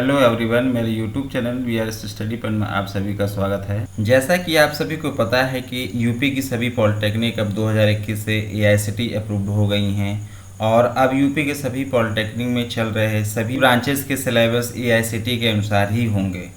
Hello everyone, मेरे YouTube channel VRS study point में आप सभी का स्वागत है। जैसा कि आप सभी को पता है कि यूपी की सभी पॉलिटेक्निक अब 2021 से एआईसीटी अप्रूव्ड हो गई हैं और अब यूपी के सभी पॉलिटेक्निक में चल रहे सभी ब्रांचेस के सिलेबस एआईसीटी के अनुसार ही होंगे।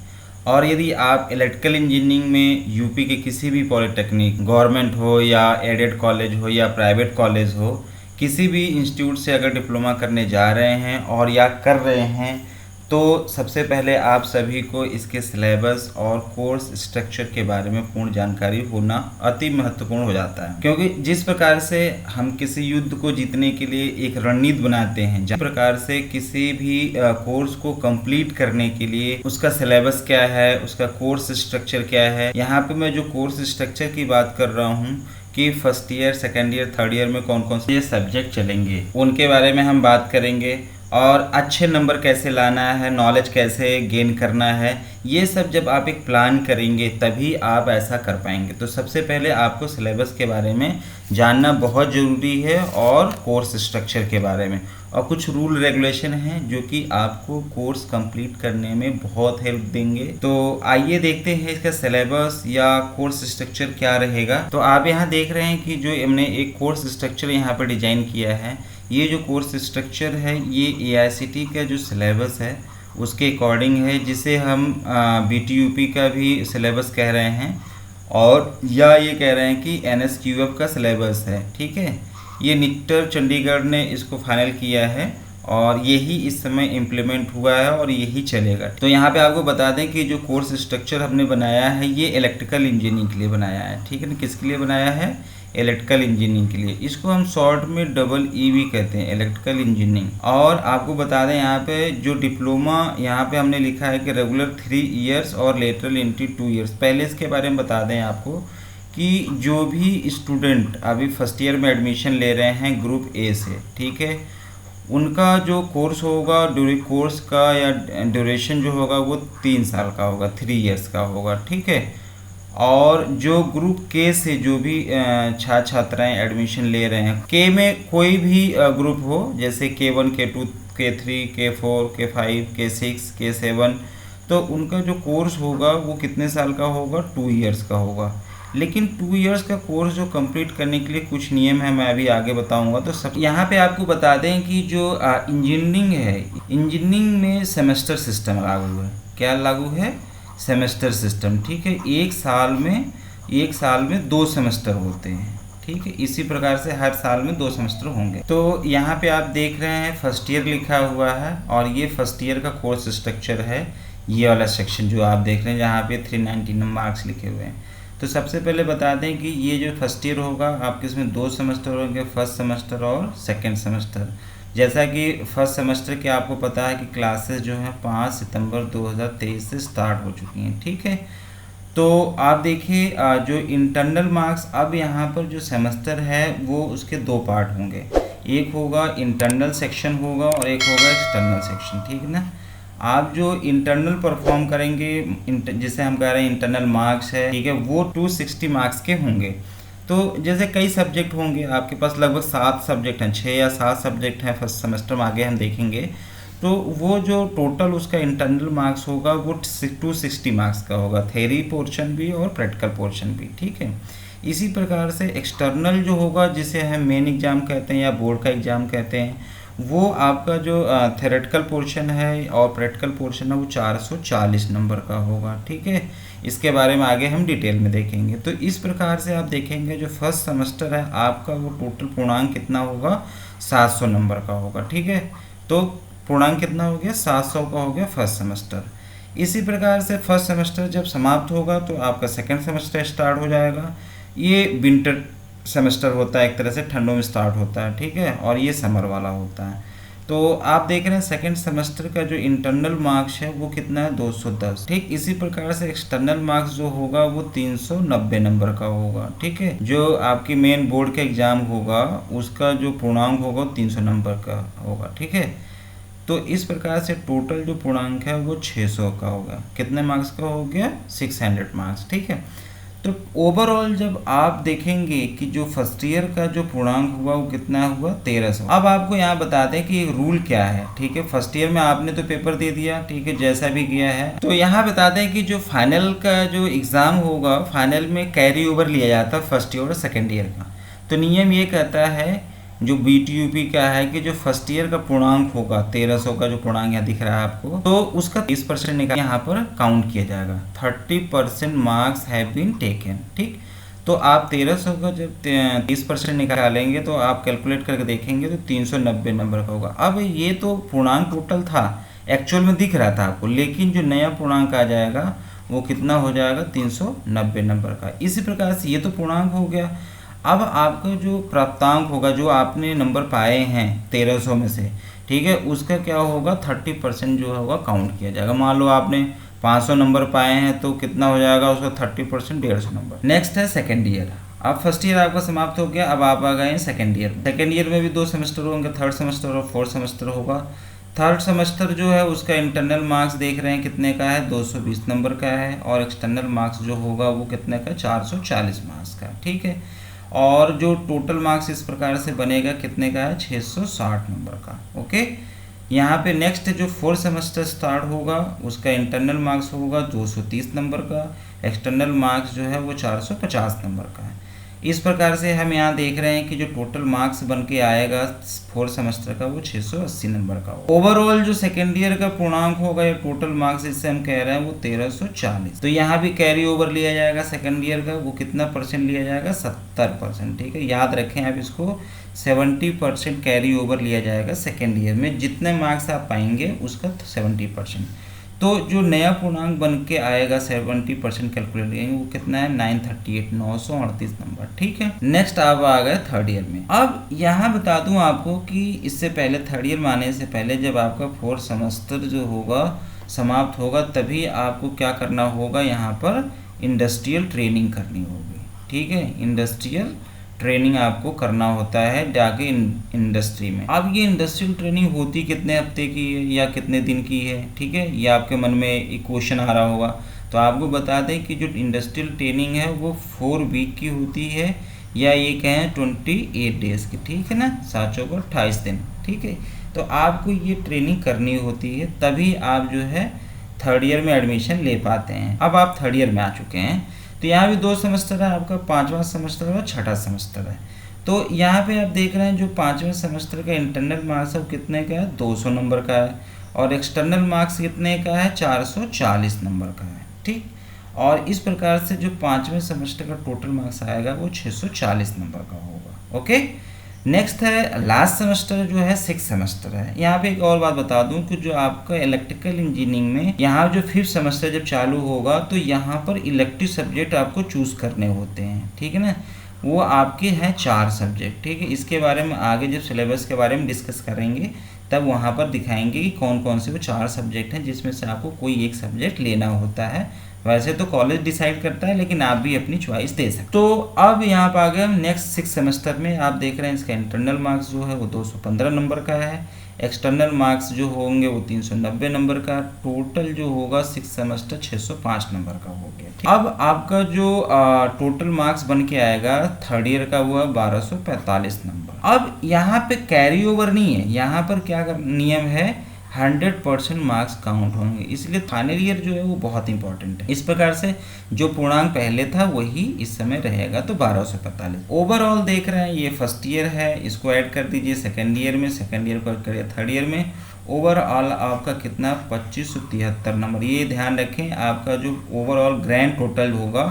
और यदि आप इलेक्ट्रिकल इंजीनियरिंग में यूपी के किसी भी पॉलिटेक्निक, गवर्नमेंट हो या एडेड कॉलेज हो या प्राइवेट कॉलेज हो, किसी भी इंस्टीट्यूट से अगर डिप्लोमा करने जा रहे हैं और या कर रहे हैं, तो सबसे पहले आप सभी को इसके सिलेबस और कोर्स स्ट्रक्चर के बारे में पूर्ण जानकारी होना अति महत्वपूर्ण हो जाता है। क्योंकि जिस प्रकार से हम किसी युद्ध को जीतने के लिए एक रणनीति बनाते हैं, जिस प्रकार से किसी भी कोर्स को कंप्लीट करने के लिए उसका सिलेबस क्या है, उसका कोर्स स्ट्रक्चर क्या है। यहाँ पे मैं जो कोर्स स्ट्रक्चर की बात कर रहा हूँ कि first year, second year, third year में कौन कौन से सब्जेक्ट चलेंगे, उनके बारे में हम बात करेंगे। और अच्छे नंबर कैसे लाना है, नॉलेज कैसे गेन करना है, ये सब जब आप एक प्लान करेंगे तभी आप ऐसा कर पाएंगे। तो सबसे पहले आपको सिलेबस के बारे में जानना बहुत ज़रूरी है और कोर्स स्ट्रक्चर के बारे में, और कुछ रूल रेगुलेशन हैं जो कि आपको कोर्स कंप्लीट करने में बहुत हेल्प देंगे। तो आइए देखते हैं इसका सिलेबस या कोर्स स्ट्रक्चर क्या रहेगा। तो आप यहाँ देख रहे हैं कि जो हमने एक कोर्स स्ट्रक्चर यहाँ पर डिजाइन किया है, ये जो कोर्स स्ट्रक्चर है ये एआईसीटी का जो सिलेबस है उसके अकॉर्डिंग है, जिसे हम बीटीयूपी का भी सिलेबस कह रहे हैं और या ये कह रहे हैं कि एनएसक्यूएफ का सिलेबस है। ठीक है, ये निट्टर चंडीगढ़ ने इसको फाइनल किया है और यही इस समय इम्प्लीमेंट हुआ है और यही चलेगा। तो यहाँ पे आपको बता दें कि जो कोर्स स्ट्रक्चर हमने बनाया है ये इलेक्ट्रिकल इंजीनियरिंग के लिए बनाया है। ठीक है ना, किसके लिए बनाया है? इलेक्ट्रिकल इंजीनियरिंग के लिए। इसको हम शॉर्ट में EE भी कहते हैं, इलेक्ट्रिकल इंजीनियरिंग। और आपको बता दें यहाँ पे जो डिप्लोमा यहाँ पे हमने लिखा है कि रेगुलर 3 इयर्स और लेटरल एंट्री 2 इयर्स। पहले इसके बारे में बता दें आपको कि जो भी स्टूडेंट अभी फर्स्ट ईयर में एडमिशन ले रहे हैं ग्रुप ए से, ठीक है, उनका जो कोर्स होगा, कोर्स का या ड्यूरेशन जो होगा वो 3 साल का होगा, 3 इयर्स का होगा। ठीक है, और जो ग्रुप के से जो भी छात्र छात्राएं एडमिशन ले रहे हैं, के में कोई भी ग्रुप हो, जैसे K1, K2, K3, K4, K5, K6, K7, तो उनका जो कोर्स होगा वो कितने साल का होगा? 2 इयर्स का होगा। लेकिन 2 इयर्स का कोर्स जो कंप्लीट करने के लिए कुछ नियम है, मैं अभी आगे बताऊंगा। तो सब यहाँ पे आपको बता दें कि जो इंजीनियरिंग है, इंजीनियरिंग में सेमेस्टर सिस्टम लागू है। क्या लागू है? Semester system. ठीक है, एक साल में 2 सेमेस्टर होते हैं। ठीक है, इसी प्रकार से हर साल में 2 सेमेस्टर होंगे। तो यहाँ पे आप देख रहे हैं फर्स्ट ईयर लिखा हुआ है और ये फर्स्ट ईयर का कोर्स स्ट्रक्चर है। ये वाला सेक्शन जो आप देख रहे हैं जहाँ पे 399 मार्क्स लिखे हुए हैं। तो सबसे पहले बता दें कि ये जो फर्स्ट ईयर होगा आपके, इसमें 2 सेमेस्टर होंगे, फर्स्ट सेमेस्टर और सेकेंड सेमेस्टर। जैसा कि फर्स्ट सेमेस्टर के आपको पता है कि क्लासेस जो हैं 5 सितंबर 2023 से स्टार्ट हो चुकी हैं। ठीक है, तो आप देखिए जो इंटरनल मार्क्स, अब यहाँ पर जो सेमेस्टर है वो उसके 2 पार्ट होंगे। एक होगा इंटरनल सेक्शन होगा और एक होगा एक्सटर्नल सेक्शन। ठीक है ना, आप जो इंटरनल परफॉर्म करेंगे, जिसे हम कह रहे हैं इंटरनल मार्क्स है, ठीक है, वो 260 मार्क्स के होंगे। तो जैसे कई सब्जेक्ट होंगे आपके पास, लगभग 7 सब्जेक्ट हैं, 6 या 7 सब्जेक्ट हैं फर्स्ट सेमेस्टर में, आगे हम देखेंगे। तो वो जो टोटल उसका इंटरनल मार्क्स होगा वो 260 मार्क्स का होगा, थ्योरी पोर्शन भी और प्रैक्टिकल पोर्शन भी। ठीक है, इसी प्रकार से एक्सटर्नल जो होगा, जिसे हम मेन एग्जाम कहते हैं या बोर्ड का एग्ज़ाम कहते हैं, वो आपका जो थ्योरेटिकल पोर्शन है और प्रैक्टिकल पोर्शन है वो 440 नंबर का होगा। ठीक है, इसके बारे में आगे हम डिटेल में देखेंगे। तो इस प्रकार से आप देखेंगे जो फर्स्ट सेमेस्टर है आपका वो टोटल पूर्णांक कितना होगा? 700 नंबर का होगा। ठीक है, तो पूर्णांक कितना हो गया? 700 का हो गया फर्स्ट सेमेस्टर। इसी प्रकार से फर्स्ट सेमेस्टर जब समाप्त होगा तो आपका सेकेंड सेमेस्टर स्टार्ट हो जाएगा। ये विंटर सेमेस्टर होता है, एक तरह से ठंडों में स्टार्ट होता है। ठीक है, और ये समर वाला होता है। तो आप देख रहे हैं सेकेंड सेमेस्टर का जो इंटरनल मार्क्स है वो कितना है? 210। ठीक, इसी प्रकार से एक्सटर्नल मार्क्स जो होगा वो 390 नंबर का होगा। ठीक है, जो आपकी मेन बोर्ड का एग्जाम होगा उसका जो पूर्णांक होगा 300 नंबर का होगा। ठीक है, तो इस प्रकार से टोटल जो पूर्णांक है वो 600 का होगा। कितने मार्क्स का हो गया? 600 मार्क्स। ठीक है, तो ओवरऑल जब आप देखेंगे कि जो फर्स्ट ईयर का जो पूर्णांक हुआ वो कितना हुआ 1300। अब आपको यहाँ बता दें कि एक रूल क्या है, ठीक है। फर्स्ट ईयर में आपने तो पेपर दे दिया, ठीक है, जैसा भी गया है। तो यहाँ बता दें कि जो फाइनल का जो एग्ज़ाम होगा, फाइनल में कैरी ओवर लिया जाता है फर्स्ट ईयर और सेकेंड ईयर का। तो नियम ये कहता है जो BTUP का है कि जो फर्स्ट ईयर का पूर्णांक होगा 1300 का जो पूर्णांक यहाँ दिख रहा है आपको, तो उसका 30% निकाल यहाँ पर काउंट किया जाएगा। 30% मार्क्स हैव बीन टेकन, ठीक। तो आप 1300 का जब 30% निकालेंगे तो आप कैलकुलेट करके देखेंगे तो 390 नंबर का होगा। अब ये तो पूर्णांक टोटल था, एक्चुअल में दिख रहा था आपको, लेकिन जो नया पूर्णांक आ जाएगा वो कितना हो जाएगा 390 नंबर का। इसी प्रकार से ये तो पूर्णांक हो गया। अब आपका जो प्राप्तांक होगा, जो आपने नंबर पाए हैं 1300 में से, ठीक है, उसका क्या होगा 30% जो होगा काउंट किया जाएगा। मान लो आपने 500 नंबर पाए हैं तो कितना हो जाएगा उसका 30% 150 नंबर। नेक्स्ट है सेकेंड ईयर। अब फर्स्ट ईयर आपका समाप्त हो गया, अब आप आ गए हैं सेकेंड ईयर में। सेकेंड ईयर में भी 2 सेमेस्टर होंगे, थर्ड सेमेस्टर और फोर्थ सेमेस्टर होगा। थर्ड सेमेस्टर जो है उसका इंटरनल मार्क्स देख रहे हैं कितने का है 220 नंबर का है, और एक्सटर्नल मार्क्स जो होगा वो कितने का 440 मार्क्स का, ठीक है। और जो टोटल मार्क्स इस प्रकार से बनेगा कितने का है 660 नंबर का, ओके। यहाँ पे नेक्स्ट जो फोर्थ सेमेस्टर स्टार्ट होगा उसका इंटरनल मार्क्स होगा 230 नंबर का, एक्सटर्नल मार्क्स जो है वो 450 नंबर का है। इस प्रकार से हम यहाँ देख रहे हैं कि जो टोटल मार्क्स बन के आएगा फोर्थ सेमेस्टर का वो 680 नंबर का होगा। ओवरऑल जो सेकेंड ईयर का पूर्णांक होगा या टोटल मार्क्स इससे हम कह रहे हैं वो 1340। तो यहाँ भी कैरी ओवर लिया जाएगा सेकेंड ईयर का, वो कितना परसेंट लिया जाएगा 70%, ठीक है। याद रखें आप इसको, 70% कैरी ओवर लिया जाएगा सेकेंड ईयर में। जितने मार्क्स आप पाएंगे उसका 70%। तो जो नया पूर्णांक बन के आएगा 70% कैलकुलेट करेंगे वो कितना है 938 नंबर, ठीक है। नेक्स्ट आप आ गए थर्ड ईयर में। अब यहाँ बता दूं आपको कि इससे पहले थर्ड ईयर में आने से पहले जब आपका फोर्थ सेमेस्टर जो होगा समाप्त होगा तभी आपको क्या करना होगा, यहाँ पर इंडस्ट्रियल ट्रेनिंग करनी होगी, ठीक है। इंडस्ट्रियल ट्रेनिंग आपको करना होता है जाके इंडस्ट्री में। अब ये इंडस्ट्रियल ट्रेनिंग होती कितने हफ्ते की है या कितने दिन की है, ठीक है, ये आपके मन में एक क्वेश्चन आ रहा होगा। तो आपको बता दें कि जो इंडस्ट्रियल ट्रेनिंग है वो 4 वीक की होती है, या ये कहें 28 डेज़ की, ठीक है ना, 7 चौक 28 दिन, ठीक है। तो आपको ये ट्रेनिंग करनी होती है तभी आप जो है थर्ड ईयर में एडमिशन ले पाते हैं। अब आप थर्ड ईयर में आ चुके हैं तो यहाँ भी 2 सेमेस्टर है, आपका 5वां सेमेस्टर और 6ठा सेमेस्टर है। तो यहाँ पे आप देख रहे हैं जो 5वें सेमेस्टर का इंटरनल मार्क्स है वो कितने का है 200 नंबर का है, और एक्सटर्नल मार्क्स कितने का है 440 नंबर का है, ठीक। और इस प्रकार से जो 5वें सेमेस्टर का टोटल मार्क्स आएगा वो 640 नंबर का होगा, ओके। नेक्स्ट है लास्ट सेमेस्टर जो है 6th सेमेस्टर है। यहाँ पे एक और बात बता दूं कि जो आपका इलेक्ट्रिकल इंजीनियरिंग में यहाँ जो 5th सेमेस्टर जब चालू होगा तो यहाँ पर इलेक्टिव सब्जेक्ट आपको चूज़ करने होते हैं, ठीक है ना। वो आपके हैं 4 सब्जेक्ट, ठीक है। इसके बारे में आगे जब सिलेबस के बारे में डिस्कस करेंगे तब वहाँ पर दिखाएंगे कि कौन कौन से वो 4 सब्जेक्ट हैं जिसमें से आपको कोई एक सब्जेक्ट लेना होता है। वैसे तो कॉलेज डिसाइड करता है लेकिन आप भी अपनी चॉइस दे सकते। तो अब यहाँ पर आ गए हम नेक्स्ट 6th सेमेस्टर में। आप देख रहे हैं इसका इंटरनल मार्क्स जो है वो 215 नंबर का है, एक्सटर्नल मार्क्स जो होंगे वो 390 नंबर का, टोटल जो होगा 6th सेमेस्टर 605 नंबर का हो गया। अब आपका जो टोटल मार्क्स बन के आएगा थर्ड ईयर का वो है 1245 नंबर। अब यहाँ पे कैरी ओवर नहीं है, यहाँ पर क्या नियम है 100% मार्क्स काउंट होंगे, इसलिए फाइनल ईयर जो है वो बहुत इंपॉर्टेंट है। इस प्रकार से जो पूर्णांक पहले था वही इस समय रहेगा, तो 1245। ओवरऑल देख रहे हैं ये फर्स्ट ईयर है, इसको ऐड कर दीजिए सेकेंड ईयर में, सेकेंड ईयर को ऐड करिए थर्ड ईयर में। ओवरऑल आपका कितना 2573 नंबर। ये ध्यान रखें आपका जो ओवरऑल ग्रैंड टोटल होगा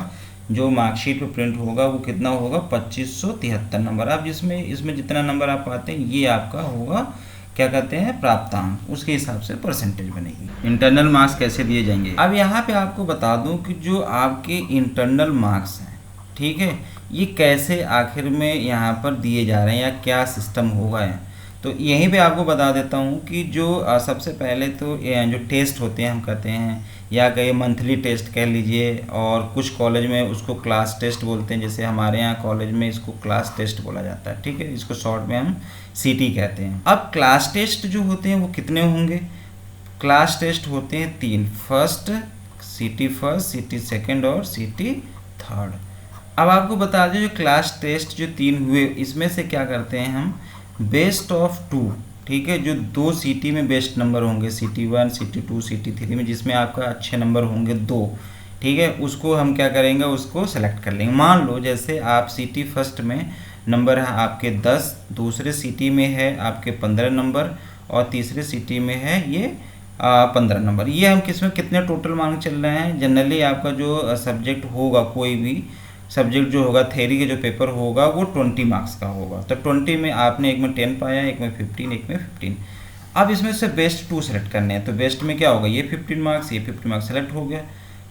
जो मार्कशीट पे प्रिंट होगा वो कितना होगा 2573 नंबर। अब जिसमें इसमें जितना नंबर आप पाते हैं ये आपका होगा क्या कहते हैं प्राप्तांक, उसके हिसाब से परसेंटेज बनेगी। इंटरनल मार्क्स कैसे दिए जाएंगे, अब यहाँ पे आपको बता दूं कि जो आपके इंटरनल मार्क्स हैं, ठीक है, ये कैसे आखिर में यहाँ पर दिए जा रहे हैं या क्या सिस्टम होगा। तो यहीं पे आपको बता देता हूँ कि जो सबसे पहले तो जो टेस्ट होते हैं हम कहते हैं, या कहीं मंथली टेस्ट कह लीजिए, और कुछ कॉलेज में उसको क्लास टेस्ट बोलते हैं, जैसे हमारे यहाँ कॉलेज में इसको क्लास टेस्ट बोला जाता है, ठीक है, इसको शॉर्ट में हम CT कहते हैं। अब क्लास टेस्ट जो होते हैं वो कितने होंगे, क्लास टेस्ट होते हैं 3, first CT first, CT second और CT थर्ड। अब आपको बता दें जो क्लास टेस्ट जो 3 हुए इसमें से क्या करते हैं हम बेस्ट ऑफ 2, ठीक है, जो 2 सिटी में बेस्ट नंबर होंगे, सिटी 1, सिटी 2, सिटी 3 में जिसमें आपका अच्छे नंबर होंगे 2, ठीक है, उसको हम क्या करेंगे, उसको सेलेक्ट कर लेंगे। मान लो जैसे आप सिटी फर्स्ट में नंबर है आपके 10, दूसरे सिटी में है आपके 15 नंबर और तीसरे सिटी में है ये 15 नंबर। ये हम किस में कितने टोटल मार्क चल रहे हैं। जनरली आपका जो सब्जेक्ट होगा, कोई भी सब्जेक्ट जो होगा, थ्योरी के जो पेपर होगा वो 20 मार्क्स का होगा। तो 20 में आपने एक में 10 पाया, एक में 15, एक में 15। अब इसमें से बेस्ट 2 सेलेक्ट करने हैं। तो बेस्ट में क्या होगा, ये 15 मार्क्स, ये 15 मार्क्स सेलेक्ट हो गया।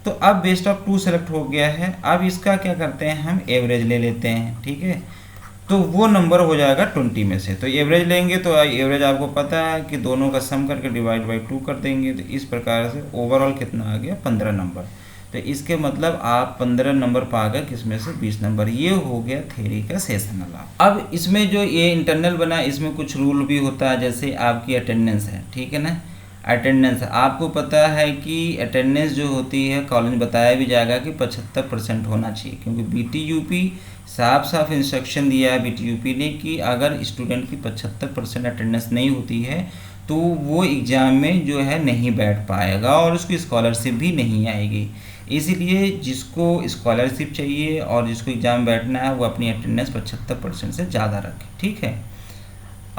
तो अब बेस्ट ऑफ 2 सेलेक्ट हो गया है। अब इसका क्या करते हैं, हम एवरेज ले लेते हैं, ठीक है। तो वो नंबर हो जाएगा 20 में से। तो एवरेज लेंगे तो एवरेज आपको पता है कि दोनों का सम करके डिवाइड बाई 2 कर देंगे। तो इस प्रकार से ओवरऑल कितना आ गया, 15 नंबर। तो इसके मतलब आप 15 नंबर पा गए, किसमें से 20 नंबर। ये हो गया थ्योरी का सेशनल। अब इसमें जो ये इंटरनल बना, इसमें कुछ रूल भी होता है, जैसे आपकी अटेंडेंस है, ठीक है ना। अटेंडेंस आपको पता है कि अटेंडेंस जो होती है, कॉलेज बताया भी जाएगा कि 75% होना चाहिए, क्योंकि BTUP साफ साफ इंस्ट्रक्शन दिया है BTUP ने कि अगर स्टूडेंट की 75% अटेंडेंस नहीं होती है तो वो एग्ज़ाम में जो है नहीं बैठ पाएगा और उसकी स्कॉलरशिप भी नहीं आएगी। इसीलिए जिसको स्कॉलरशिप चाहिए और जिसको एग्ज़ाम बैठना है वो अपनी अटेंडेंस 75% से ज़्यादा रखे, ठीक है।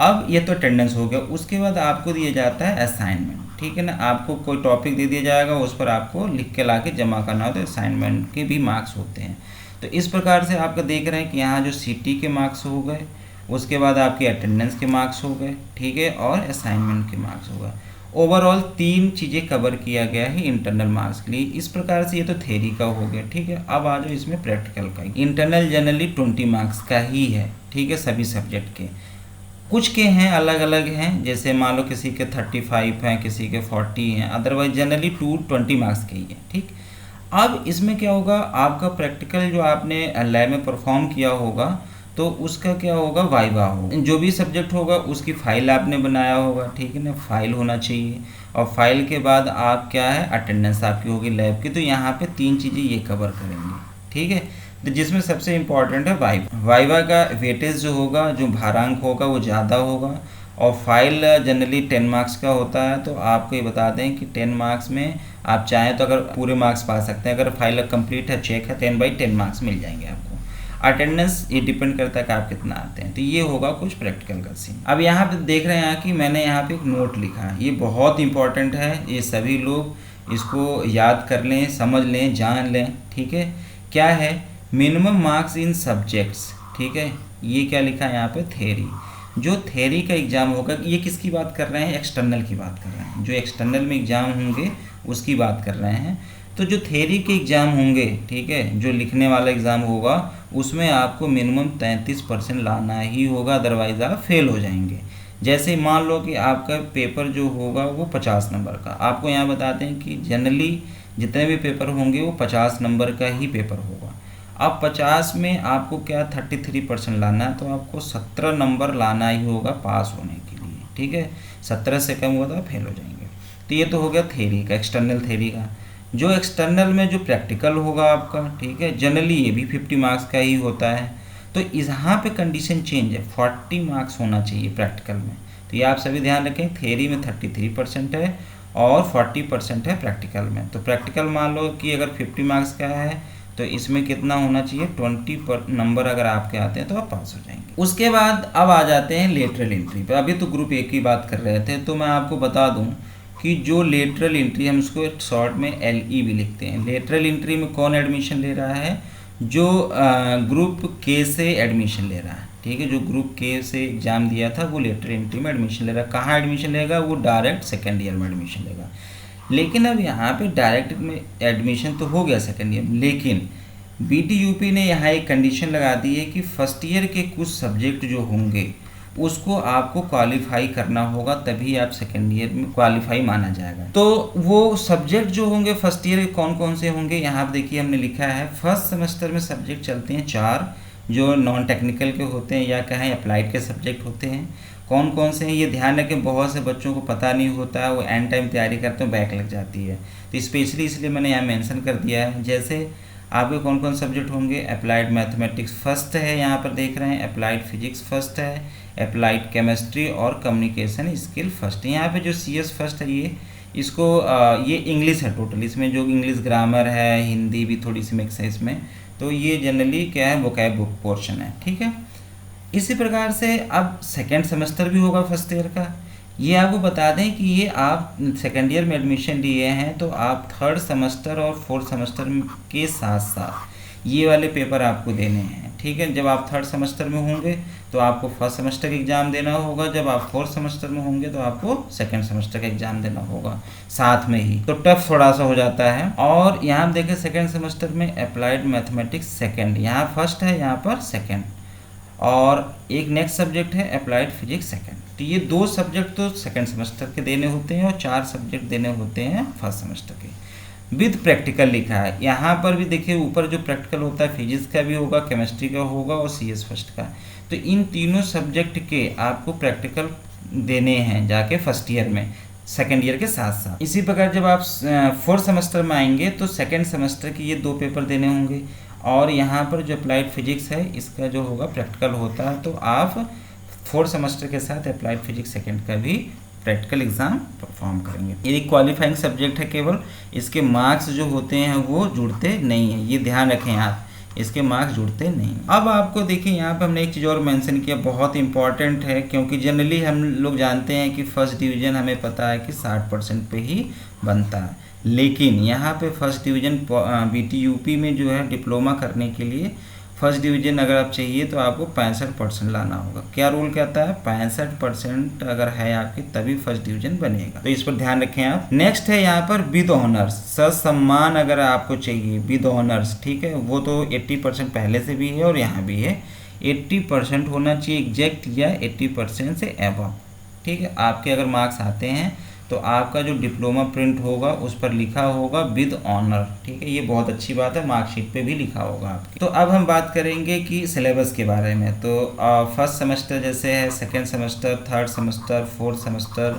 अब ये तो अटेंडेंस हो गया। उसके बाद आपको दिया जाता है असाइनमेंट, ठीक है ना। आपको कोई टॉपिक दे दिया जाएगा, उस पर आपको लिख के ला के जमा करना होता है। असाइनमेंट के भी मार्क्स होते हैं। तो इस प्रकार से आपका देख रहे हैं कि यहाँ जो सिटी के मार्क्स हो गए, उसके बाद आपके अटेंडेंस के मार्क्स हो गए, ठीक है, और असाइनमेंट के मार्क्स हो गए। ओवरऑल 3 चीज़ें कवर किया गया है इंटरनल मार्क्स के लिए। इस प्रकार से ये तो थ्योरी का हो गया, ठीक है। अब आ जाओ इसमें प्रैक्टिकल का। इंटरनल जनरली 20 मार्क्स का ही है, ठीक है, सभी सब्जेक्ट के। कुछ के हैं अलग अलग हैं, जैसे मान लो किसी के 35 हैं, किसी के 40 हैं, अदरवाइज जनरली 20 मार्क्स के ही है, ठीक। अब इसमें क्या होगा, आपका प्रैक्टिकल जो आपने लैब में परफॉर्म किया होगा तो उसका क्या होगा, वाइवा होगा। जो भी सब्जेक्ट होगा उसकी फ़ाइल आपने बनाया होगा, ठीक है ना, फाइल होना चाहिए। और फाइल के बाद आप क्या है, अटेंडेंस आपकी होगी लैब की। तो यहाँ पे 3 चीज़ें ये कवर करेंगे, ठीक है। तो जिसमें सबसे इम्पॉर्टेंट है वाइवा। वाइवा का वेटेज जो होगा, जो भारांक होगा वो ज़्यादा होगा। और फाइल जनरली 10 मार्क्स का होता है। तो आपको ये बता दें कि 10 मार्क्स में आप चाहें तो अगर पूरे मार्क्स पा सकते हैं। अगर फाइल कंप्लीट है, चेक है, 10/10 मार्क्स मिल जाएंगे आपको। अटेंडेंस ये डिपेंड करता है कि आप कितना आते हैं। तो ये होगा कुछ प्रैक्टिकल का सीन। अब यहाँ पे देख रहे हैं कि मैंने यहाँ पे एक नोट लिखा है, ये बहुत इंपॉर्टेंट है। ये सभी लोग इसको याद कर लें, समझ लें, जान लें, ठीक है। क्या है, मिनिमम मार्क्स इन सब्जेक्ट्स, ठीक है। ये क्या लिखा है यहाँ पे, थ्योरी। जो थ्योरी का एग्ज़ाम होगा, ये किसकी बात कर रहे हैं, एक्सटर्नल की बात कर रहे हैं। जो एक्सटर्नल में एग्ज़ाम होंगे उसकी बात कर रहे हैं। तो जो थ्योरी के एग्ज़ाम होंगे, ठीक है, जो लिखने वाला एग्ज़ाम होगा उसमें आपको मिनिमम 33% लाना ही होगा, अदरवाइज़ आप फेल हो जाएंगे। जैसे मान लो कि आपका पेपर जो होगा वो 50 नंबर का, आपको यहाँ बताते हैं कि जनरली जितने भी पेपर होंगे वो 50 नंबर का ही पेपर होगा। अब 50 में आपको क्या 33% लाना है, तो आपको 17 नंबर लाना ही होगा पास होने के लिए, ठीक है। 17 से कम हुआ तो आप फेल हो जाएंगे। तो ये तो हो गया थ्योरी का, एक्सटर्नल थ्योरी का। जो एक्सटर्नल में जो प्रैक्टिकल होगा आपका, ठीक है, जनरली ये भी 50 मार्क्स का ही होता है। तो यहाँ पे कंडीशन चेंज है, 40 मार्क्स होना चाहिए प्रैक्टिकल में। तो ये आप सभी ध्यान रखें, थ्योरी में 33% है और 40% है प्रैक्टिकल में। तो प्रैक्टिकल मान लो कि अगर 50 मार्क्स का है तो इसमें कितना होना चाहिए, 20 नंबर अगर आपके आते हैं तो आप पास हो जाएंगे। उसके बाद अब आ जाते हैं लेटरल एंट्री पे। अभी तो ग्रुप 1 की बात कर रहे थे, तो मैं आपको बता दूं कि जो लेटरल एंट्री, हम उसको शॉर्ट में LE भी लिखते हैं। लेटरल एंट्री में कौन एडमिशन ले रहा है, जो ग्रुप K से एडमिशन ले रहा है, ठीक है। जो ग्रुप K से एग्ज़ाम दिया था वो लेटरल एंट्री में एडमिशन ले रहा है। कहाँ एडमिशन लेगा, वो डायरेक्ट सेकेंड ईयर में एडमिशन लेगा। लेकिन अब यहाँ पे डायरेक्ट में एडमिशन तो हो गया सेकेंड ईयर में, लेकिन BTUP ने यहाँ एक कंडीशन लगा दी है कि फर्स्ट ईयर के कुछ सब्जेक्ट जो होंगे उसको आपको क्वालिफाई करना होगा, तभी आप सेकेंड ईयर में क्वालिफाई माना जाएगा। तो वो सब्जेक्ट जो होंगे फर्स्ट ईयर के कौन कौन से होंगे, यहाँ पर देखिए हमने लिखा है। फर्स्ट सेमेस्टर में सब्जेक्ट चलते हैं 4, जो नॉन टेक्निकल के होते हैं या कहें अप्लाइड के सब्जेक्ट होते हैं। कौन कौन से हैं ये ध्यान रखें, बहुत से बच्चों को पता नहीं होता है, वो एंड टाइम तैयारी करते हैं, बैक लग जाती है। तो स्पेशली इसलिए मैंने यहाँ मेंशन कर दिया है। जैसे आपके कौन कौन सब्जेक्ट होंगे, अप्लाइड मैथमेटिक्स फर्स्ट है, यहाँ पर देख रहे हैं, अप्लाइड फिजिक्स फर्स्ट है, अप्लाइड केमिस्ट्री और कम्युनिकेशन स्किल फर्स्ट है। यहाँ पे जो CS फर्स्ट है ये इंग्लिश है टोटल, इसमें जो इंग्लिश ग्रामर है, हिंदी भी थोड़ी सी मिक्स है इसमें, तो ये जनरली क्या है, वोकैब बुक पोर्शन है, ठीक है। इसी प्रकार से अब सेकेंड सेमेस्टर भी होगा फर्स्ट ईयर का। ये आपको बता दें कि ये आप सेकेंड ईयर में एडमिशन लिए हैं तो आप थर्ड सेमेस्टर और फोर्थ सेमेस्टर के साथ साथ ये वाले पेपर आपको देने हैं, ठीक है। जब आप थर्ड सेमेस्टर में होंगे तो आपको फर्स्ट सेमेस्टर का एग्ज़ाम देना होगा, जब आप फोर्थ सेमेस्टर में होंगे तो आपको सेकंड सेमेस्टर का एग्ज़ाम देना होगा साथ में ही, तो टफ थोड़ा सा हो जाता है। और यहाँ आप देखें सेकंड सेमेस्टर में अप्लाइड मैथमेटिक्स सेकंड, यहाँ फर्स्ट है, यहाँ पर सेकंड, और एक नेक्स्ट सब्जेक्ट है अप्लाइड फिजिक्स सेकंड। तो ये 2 सब्जेक्ट तो सेकंड सेमेस्टर के देने होते हैं और 4 सब्जेक्ट देने होते हैं फर्स्ट सेमेस्टर के, विद प्रैक्टिकल लिखा है। यहाँ पर भी देखिए ऊपर जो प्रैक्टिकल होता है फिजिक्स का भी होगा, केमिस्ट्री का होगा और CS फर्स्ट का। तो इन तीनों सब्जेक्ट के आपको प्रैक्टिकल देने हैं जाके फर्स्ट ईयर में, सेकेंड ईयर के साथ साथ। इसी प्रकार जब आप फोर्थ सेमेस्टर में आएंगे तो सेकेंड सेमेस्टर के ये 2 पेपर देने होंगे, और यहाँ पर जो अप्लाइड फिजिक्स है इसका जो होगा प्रैक्टिकल होता है, तो आप फोर्थ सेमेस्टर के साथ अप्लाइड फिजिक्स सेकंड का भी प्रैक्टिकल एग्ज़ाम परफॉर्म करेंगे। ये क्वालिफाइंग सब्जेक्ट है, केवल इसके मार्क्स जो होते हैं वो जुड़ते नहीं हैं, ये ध्यान रखें आप, इसके मार्क्स जुड़ते नहीं। अब आपको देखिए यहाँ पे हमने एक चीज़ और मेंशन किया, बहुत इंपॉर्टेंट है, क्योंकि जनरली हम लोग जानते हैं कि फर्स्ट डिवीज़न हमें पता है कि 60% पे ही बनता है, लेकिन यहाँ पे फर्स्ट डिवीज़न BT UP में जो है डिप्लोमा करने के लिए फर्स्ट डिवीज़न अगर आप चाहिए तो आपको 65% लाना होगा। क्या रूल कहता है, 65% अगर है आपकी तभी फर्स्ट डिवीज़न बनेगा, तो इस पर ध्यान रखें आप। नेक्स्ट है यहाँ पर विद ऑनर्स, ससम्मान अगर आपको चाहिए विद ऑनर्स, ठीक है, वो तो 80% पहले से भी है और यहाँ भी है, 80% होना चाहिए एग्जैक्ट या 80% से एबव, ठीक है। आपके अगर मार्क्स आते हैं तो आपका जो डिप्लोमा प्रिंट होगा उस पर लिखा होगा विद ऑनर, ठीक है, ये बहुत अच्छी बात है, मार्कशीट पे भी लिखा होगा आपकी। तो अब हम बात करेंगे कि सिलेबस के बारे में। तो फर्स्ट सेमेस्टर जैसे है, second semester, third semester, fourth semester,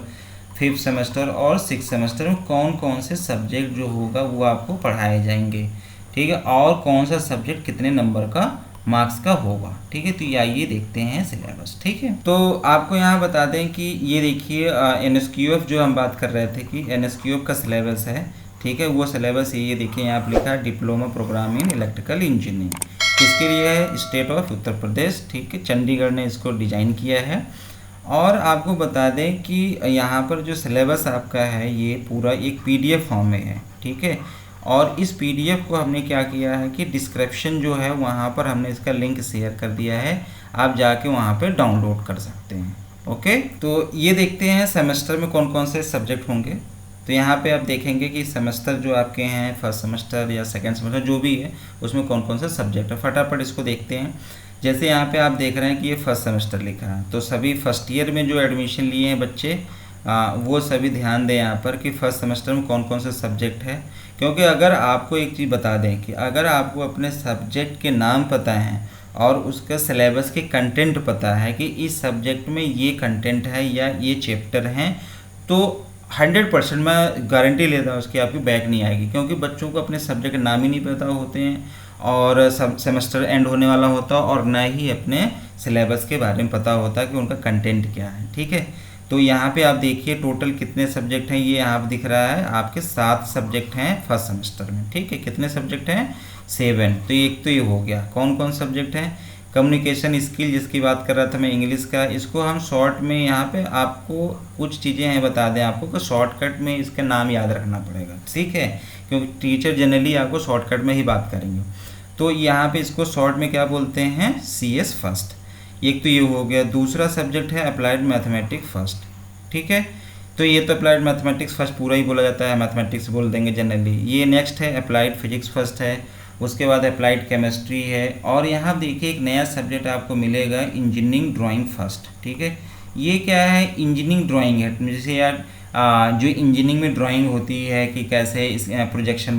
fifth semester और सिक्स सेमेस्टर में कौन कौन से सब्जेक्ट जो होगा वो आपको पढ़ाए जाएंगे, ठीक है, और कौन सा सब्जेक्ट कितने नंबर का मार्क्स का होगा, ठीक है। तो ये आइए देखते हैं सिलेबस, ठीक है। तो आपको यहाँ बता दें कि ये देखिए NSQF जो हम बात कर रहे थे कि NSQF का सिलेबस है, ठीक है, वो सिलेबस ये देखिए यहाँ पर लिखा है diploma programme in electrical engineering, किसके लिए है, स्टेट ऑफ उत्तर प्रदेश, ठीक है, चंडीगढ़ ने इसको डिज़ाइन किया है। और आपको बता दें कि यहाँ पर जो सिलेबस आपका है ये पूरा एक PDF फॉर्म में है, ठीक है, और इस PDF को हमने क्या किया है कि डिस्क्रिप्शन जो है वहाँ पर हमने इसका लिंक शेयर कर दिया है, आप जाके वहाँ पे डाउनलोड कर सकते हैं, ओके। तो ये देखते हैं सेमेस्टर में कौन कौन से सब्जेक्ट होंगे। तो यहाँ पे आप देखेंगे कि सेमेस्टर जो आपके हैं फर्स्ट सेमेस्टर या सेकेंड सेमेस्टर जो भी है उसमें कौन कौन से सब्जेक्ट है, फटाफट इसको देखते हैं। जैसे यहाँ पे आप देख रहे हैं कि ये फर्स्ट सेमेस्टर लिखा है, तो सभी फर्स्ट ईयर में जो एडमिशन लिए हैं बच्चे वो सभी ध्यान दें यहाँ पर कि फर्स्ट सेमेस्टर में कौन कौन से सब्जेक्ट है, क्योंकि अगर आपको एक चीज़ बता दें कि अगर आपको अपने सब्जेक्ट के नाम पता हैं और उसका सिलेबस के कंटेंट पता है कि इस सब्जेक्ट में ये कंटेंट है या ये चैप्टर हैं, तो 100% मैं गारंटी लेता हूँ उसकी आपकी बैक नहीं आएगी, क्योंकि बच्चों को अपने सब्जेक्ट के नाम ही नहीं पता होते हैं और सेमेस्टर एंड होने वाला होता है, और ना ही अपने सिलेबस के बारे में पता होता है कि उनका कंटेंट क्या है, ठीक है। तो यहाँ पे आप देखिए टोटल कितने सब्जेक्ट हैं, ये यहाँ दिख रहा है आपके 7 सब्जेक्ट हैं फर्स्ट सेमेस्टर में, ठीक है। कितने सब्जेक्ट हैं, 7। तो एक तो ये हो गया, कौन कौन सब्जेक्ट हैं, कम्युनिकेशन स्किल जिसकी बात कर रहा था मैं इंग्लिश का, इसको हम शॉर्ट में यहाँ पे आपको कुछ चीज़ें हैं बता दें आपको कि शॉर्टकट में इसका नाम याद रखना पड़ेगा, ठीक है, क्योंकि टीचर जनरली आपको शॉर्टकट में ही बात करेंगे। तो यहाँ पे इसको शॉर्ट में क्या बोलते हैं, CS फर्स्ट, एक तो ये हो गया। दूसरा सब्जेक्ट है अप्लाइड मैथमेटिक्स फर्स्ट, ठीक है, तो ये तो अप्लाइड मैथमेटिक्स फर्स्ट पूरा ही बोला जाता है, मैथमेटिक्स बोल देंगे जनरली। ये नेक्स्ट है अप्लाइड फिजिक्स फर्स्ट है, उसके बाद अप्लाइड केमिस्ट्री है, और यहाँ देखिए एक नया सब्जेक्ट आपको मिलेगा इंजीनियरिंग ड्राइंग फर्स्ट, ठीक है। ये क्या है, इंजीनियरिंग ड्राइंग है, जैसे यार जो इंजीनियरिंग में ड्राइंग होती है कि कैसे इस प्रोजेक्शन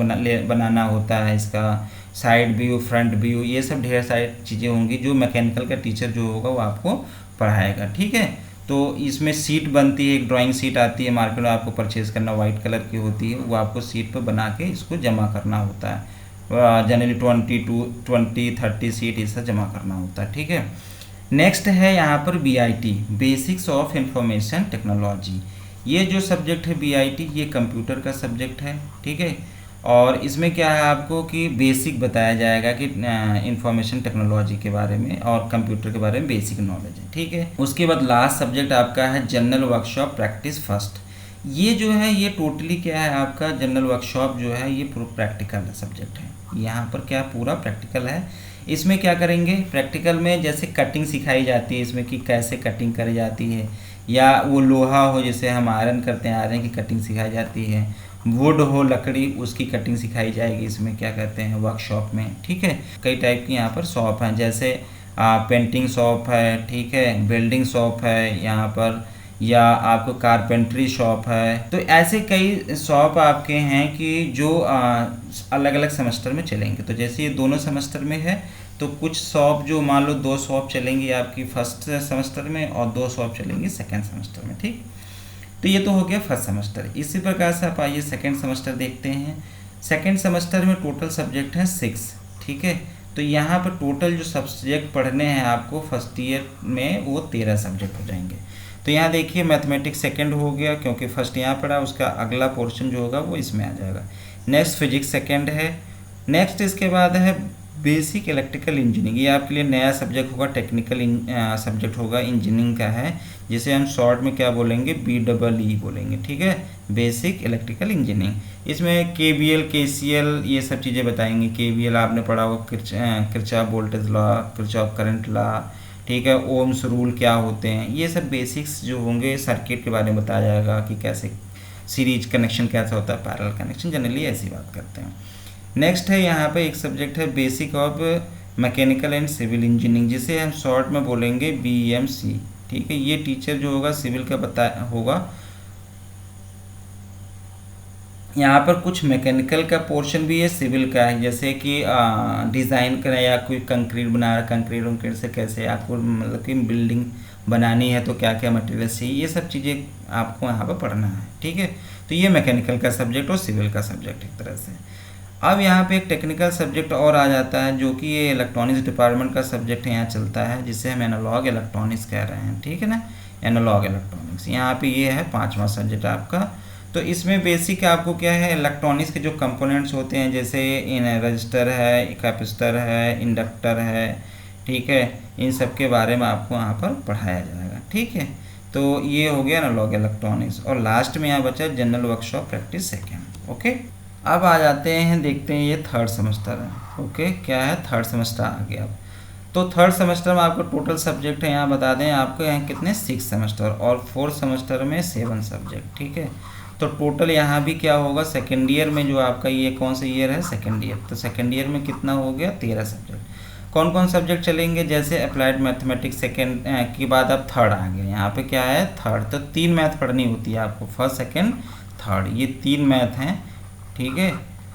बनाना होता है, इसका साइड व्यू, फ्रंट व्यू, ये सब ढेर सारी चीज़ें होंगी जो मैकेनिकल का टीचर जो होगा वो आपको पढ़ाएगा, ठीक है। तो इसमें सीट बनती है, एक ड्राइंग सीट आती है मार्केट में, आपको परचेज़ करना, वाइट कलर की होती है, वो आपको सीट पर बना के इसको जमा करना होता है, जनरली 20 सीट ऐसा जमा करना होता है, ठीक है। नेक्स्ट है यहाँ पर BIT, basics of information technology. ये जो सब्जेक्ट है BIT, ये कंप्यूटर का सब्जेक्ट है, ठीक है। और इसमें क्या है आपको कि बेसिक बताया जाएगा कि इंफॉर्मेशन टेक्नोलॉजी के बारे में और कंप्यूटर के बारे में बेसिक नॉलेज है, ठीक है। उसके बाद लास्ट सब्जेक्ट आपका है जनरल वर्कशॉप प्रैक्टिस फर्स्ट। ये जो है ये टोटली क्या है आपका जनरल वर्कशॉप जो है ये पूरा प्रैक्टिकल सब्जेक्ट है। यहाँ पर क्या पूरा प्रैक्टिकल है। इसमें क्या करेंगे, प्रैक्टिकल में जैसे कटिंग सिखाई जाती है इसमें कि कैसे कटिंग करी जाती है, या वो लोहा हो जैसे हम आयरन करते हैं आयरन की कटिंग सिखाई जाती है, वुड हो लकड़ी उसकी कटिंग सिखाई जाएगी इसमें क्या कहते हैं वर्कशॉप में, ठीक है। कई टाइप की यहाँ पर शॉप हैं, जैसे पेंटिंग शॉप है, ठीक है, बिल्डिंग शॉप है यहाँ पर, या आपको कारपेंट्री शॉप है। तो ऐसे कई शॉप आपके हैं कि जो अलग अलग सेमेस्टर में चलेंगे। तो जैसे ये दोनों सेमेस्टर में है तो कुछ शॉप जो मान लो 2 शॉप चलेंगी आपकी फर्स्ट सेमेस्टर में और 2 शॉप चलेंगी सेकेंड सेमेस्टर में, ठीक। तो ये तो हो गया फर्स्ट सेमेस्टर। इसी प्रकार से आप आइए सेकेंड सेमेस्टर देखते हैं। सेकेंड सेमेस्टर में टोटल सब्जेक्ट है 6, ठीक है। तो यहाँ पर टोटल जो सब्जेक्ट पढ़ने हैं आपको फर्स्ट ईयर में वो 13 सब्जेक्ट हो जाएंगे। तो यहाँ देखिए मैथमेटिक्स सेकंड हो गया क्योंकि फर्स्ट यहाँ पढ़ा, उसका अगला पोर्शन जो होगा वो इसमें आ जाएगा। नेक्स्ट फिजिक्स सेकंड है। नेक्स्ट इसके बाद है बेसिक इलेक्ट्रिकल इंजीनियरिंग। ये आपके लिए नया सब्जेक्ट होगा, टेक्निकल सब्जेक्ट होगा, इंजीनियरिंग का है, जिसे हम शॉर्ट में क्या बोलेंगे BEE बोलेंगे, ठीक है, बेसिक इलेक्ट्रिकल इंजीनियरिंग। इसमें KVL KCL ये सब चीज़ें बताएंगे। KVL आपने पढ़ा होगा, Kirchhoff voltage law, Kirchhoff current law, ठीक है, ओम्स रूल क्या होते हैं, ये सब बेसिक्स जो होंगे। सर्किट के बारे में बताया जाएगा कि कैसे सीरीज कनेक्शन कैसा होता है, पैरेलल कनेक्शन, जनरली ऐसी बात करते हैं। नेक्स्ट है यहाँ पे एक सब्जेक्ट है basic of mechanical and civil engineering, जिसे हम शॉर्ट में बोलेंगे BMC, ठीक है। ये टीचर जो होगा सिविल का होगा। यहाँ पर कुछ मैकेनिकल का पोर्शन भी है, सिविल का है, जैसे कि डिज़ाइन करें या कोई कंक्रीट बना रहा, कंक्रीट से कैसे आपको मतलब कि बिल्डिंग बनानी है तो क्या क्या मटेरियल चाहिए, ये सब चीज़ें आपको यहाँ पर पढ़ना है, ठीक है। तो ये मैकेनिकल का सब्जेक्ट और सिविल का सब्जेक्ट एक तरह से। अब यहाँ पे एक टेक्निकल सब्जेक्ट और आ जाता है जो कि ये इलेक्ट्रॉनिक्स डिपार्टमेंट का सब्जेक्ट यहाँ चलता है, जिसे हम एनालॉग इलेक्ट्रॉनिक्स कह रहे हैं, ठीक है ना, एनालॉग इलेक्ट्रॉनिक्स। यहाँ पे ये है 5वां सब्जेक्ट आपका। तो इसमें बेसिक आपको क्या है, इलेक्ट्रॉनिक्स के जो कंपोनेंट्स होते हैं, जैसे रजिस्टर है, कैपेसिटर है, इंडक्टर है, ठीक है, इन सब के बारे में आपको यहाँ पर पढ़ाया जाएगा, ठीक है। तो ये हो गया एनालॉग इलेक्ट्रॉनिक्स। और लास्ट में यहाँ बचा general workshop practice second, okay. अब आ जाते हैं, देखते हैं ये थर्ड सेमेस्टर है, ओके। क्या है, थर्ड सेमेस्टर आ गया अब। तो थर्ड सेमेस्टर में आपको टोटल सब्जेक्ट है, यहाँ बता दें आपको यहाँ कितने 6 सेमेस्टर, और फोर्थ सेमेस्टर में 7 सब्जेक्ट, ठीक है। तो टोटल यहाँ भी क्या होगा, सेकेंड ईयर में जो आपका ये कौन सा ईयर है, सेकेंड ईयर, तो सेकेंड ईयर में कितना हो गया 13 सब्जेक्ट। कौन कौन सब्जेक्ट चलेंगे, जैसे अप्लाइड मैथमेटिक्स सेकेंड के बाद अब थर्ड आ गया। यहाँ पे क्या है, थर्ड। तो 3 मैथ पढ़नी होती है आपको, फर्स्ट सेकेंड थर्ड, ये 3 मैथ हैं, ठीक है।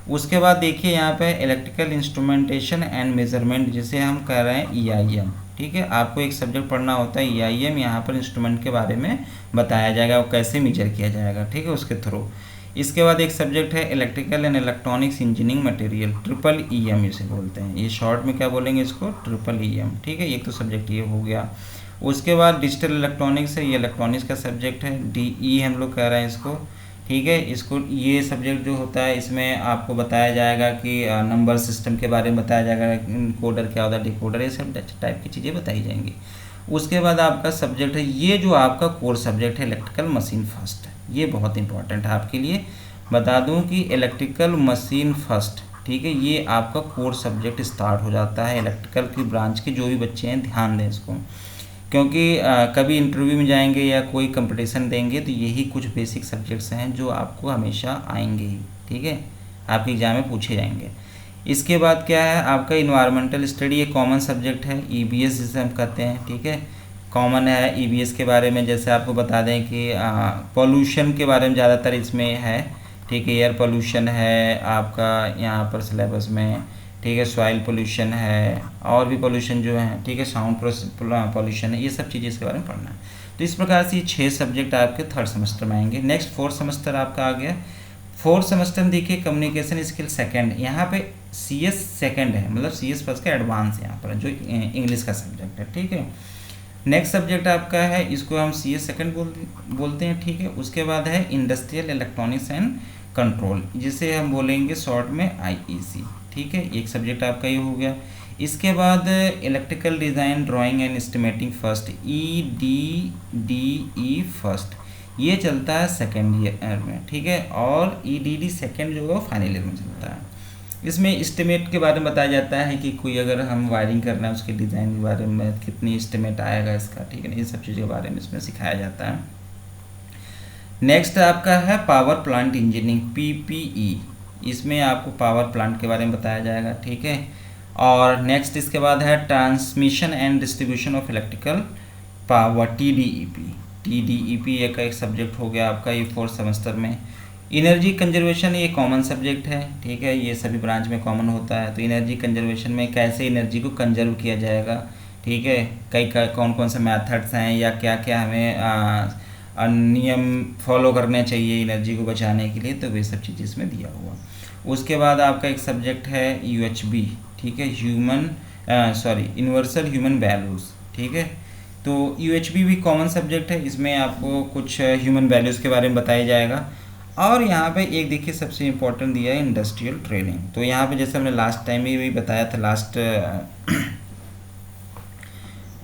उसके बाद देखिए यहाँ पे इलेक्ट्रिकल इंस्ट्रूमेंटेशन एंड मेजरमेंट, जिसे हम कह रहे हैं EIM, ठीक है। आपको एक सब्जेक्ट पढ़ना होता है EIM, यहाँ पर इंस्ट्रूमेंट के बारे में बताया जाएगा, वो कैसे मेजर किया जाएगा, ठीक है, उसके थ्रू। इसके बाद एक सब्जेक्ट है electrical and electronics engineering material, EEM इसे बोलते हैं, ये शॉर्ट में क्या बोलेंगे इसको, EEM, ठीक है। एक तो सब्जेक्ट ये हो गया। उसके बाद डिजिटल इलेक्ट्रॉनिक्स है, ये इलेक्ट्रॉनिक्स का सब्जेक्ट है, DE हम लोग कह रहे हैं इसको, ठीक है। इसको ये सब्जेक्ट जो होता है इसमें आपको बताया जाएगा कि नंबर सिस्टम के बारे में बताया जाएगा, कोडर क्या होता है, डिकोडर, ये सब टाइप की चीज़ें बताई जाएंगी। उसके बाद आपका सब्जेक्ट है, ये जो आपका कोर सब्जेक्ट है इलेक्ट्रिकल मशीन फर्स्ट, ये बहुत इंपॉर्टेंट है आपके लिए। बता दूं कि इलेक्ट्रिकल मशीन फर्स्ट, ठीक है, ये आपका कोर सब्जेक्ट स्टार्ट हो जाता है इलेक्ट्रिकल की ब्रांच के जो भी बच्चे हैं, ध्यान दें इसको, क्योंकि कभी इंटरव्यू में जाएंगे या कोई कंपटीशन देंगे तो यही कुछ बेसिक सब्जेक्ट्स हैं जो आपको हमेशा आएंगे ही, ठीक है, आपके एग्जाम में पूछे जाएंगे। इसके बाद क्या है आपका इन्वायरमेंटल स्टडी, एक कॉमन सब्जेक्ट है, EBS जिसे हम कहते हैं, ठीक है, कॉमन है। EBS के बारे में जैसे आपको बता दें कि पॉल्यूशन के बारे में ज़्यादातर इसमें है, ठीक है, एयर पॉल्यूशन है आपका यहाँ पर सिलेबस में, ठीक है, सॉइल पोल्यूशन है, और भी पोल्यूशन जो है, ठीक है, साउंड पोल्यूशन है, ये सब चीज़ें इसके बारे में पढ़ना है। तो इस प्रकार से ये 6 सब्जेक्ट आपके थर्ड सेमेस्टर में आएंगे। नेक्स्ट फोर्थ सेमेस्टर आपका आ गया। फोर्थ सेमेस्टर में देखिए कम्युनिकेशन स्किल सेकंड, यहाँ पे CS सेकंड है, मतलब CS फर्स्ट का एडवांस यहाँ पर जो इंग्लिश का सब्जेक्ट है, ठीक है। नेक्स्ट सब्जेक्ट आपका है, इसको हम CS सेकंड बोलते हैं, ठीक है। उसके बाद है इंडस्ट्रियल इलेक्ट्रॉनिक्स एंड कंट्रोल, जिसे हम बोलेंगे शॉर्ट में IEC, ठीक है। एक सब्जेक्ट आपका ये हो गया। इसके बाद electrical design drawing and estimating first, EDDE first, ये चलता है सेकेंड ईयर में, ठीक है। और EDD सेकेंड जो है फाइनल ईयर में चलता है। इसमें एस्टिमेट के बारे में बताया जाता है कि कोई अगर हम वायरिंग करना है उसके डिज़ाइन के बारे में कितनी एस्टिमेट आएगा इसका, ठीक है ना, ये सब चीज़ों के बारे में इसमें सिखाया जाता है। नेक्स्ट आपका है पावर प्लांट इंजीनियरिंग, PPE, इसमें आपको पावर प्लांट के बारे में बताया जाएगा, ठीक है। और नेक्स्ट इसके बाद है transmission and distribution of electrical power, TDEP एक सब्जेक्ट हो गया आपका ये फोर्थ सेमेस्टर में। एनर्जी कंजर्वेशन ये कॉमन सब्जेक्ट है, ठीक है, ये सभी ब्रांच में कॉमन होता है। तो एनर्जी कंजर्वेशन में कैसे एनर्जी को कंजर्व किया जाएगा, ठीक है, कई कौन कौन से मेथड्स हैं या क्या क्या हमें नियम फॉलो करने चाहिए एनर्जी को बचाने के लिए, तो वे सब चीज़ें इसमें दिया हुआ। उसके बाद आपका एक सब्जेक्ट है UHB, ठीक है, यूनिवर्सल ह्यूमन वैल्यूज़, ठीक है। तो UHB भी कॉमन सब्जेक्ट है, इसमें आपको कुछ ह्यूमन वैल्यूज़ के बारे में बताया जाएगा। और यहाँ पे एक देखिए सबसे इम्पोर्टेंट दिया है इंडस्ट्रियल ट्रेनिंग। तो यहाँ पे जैसे हमने लास्ट टाइम भी बताया था,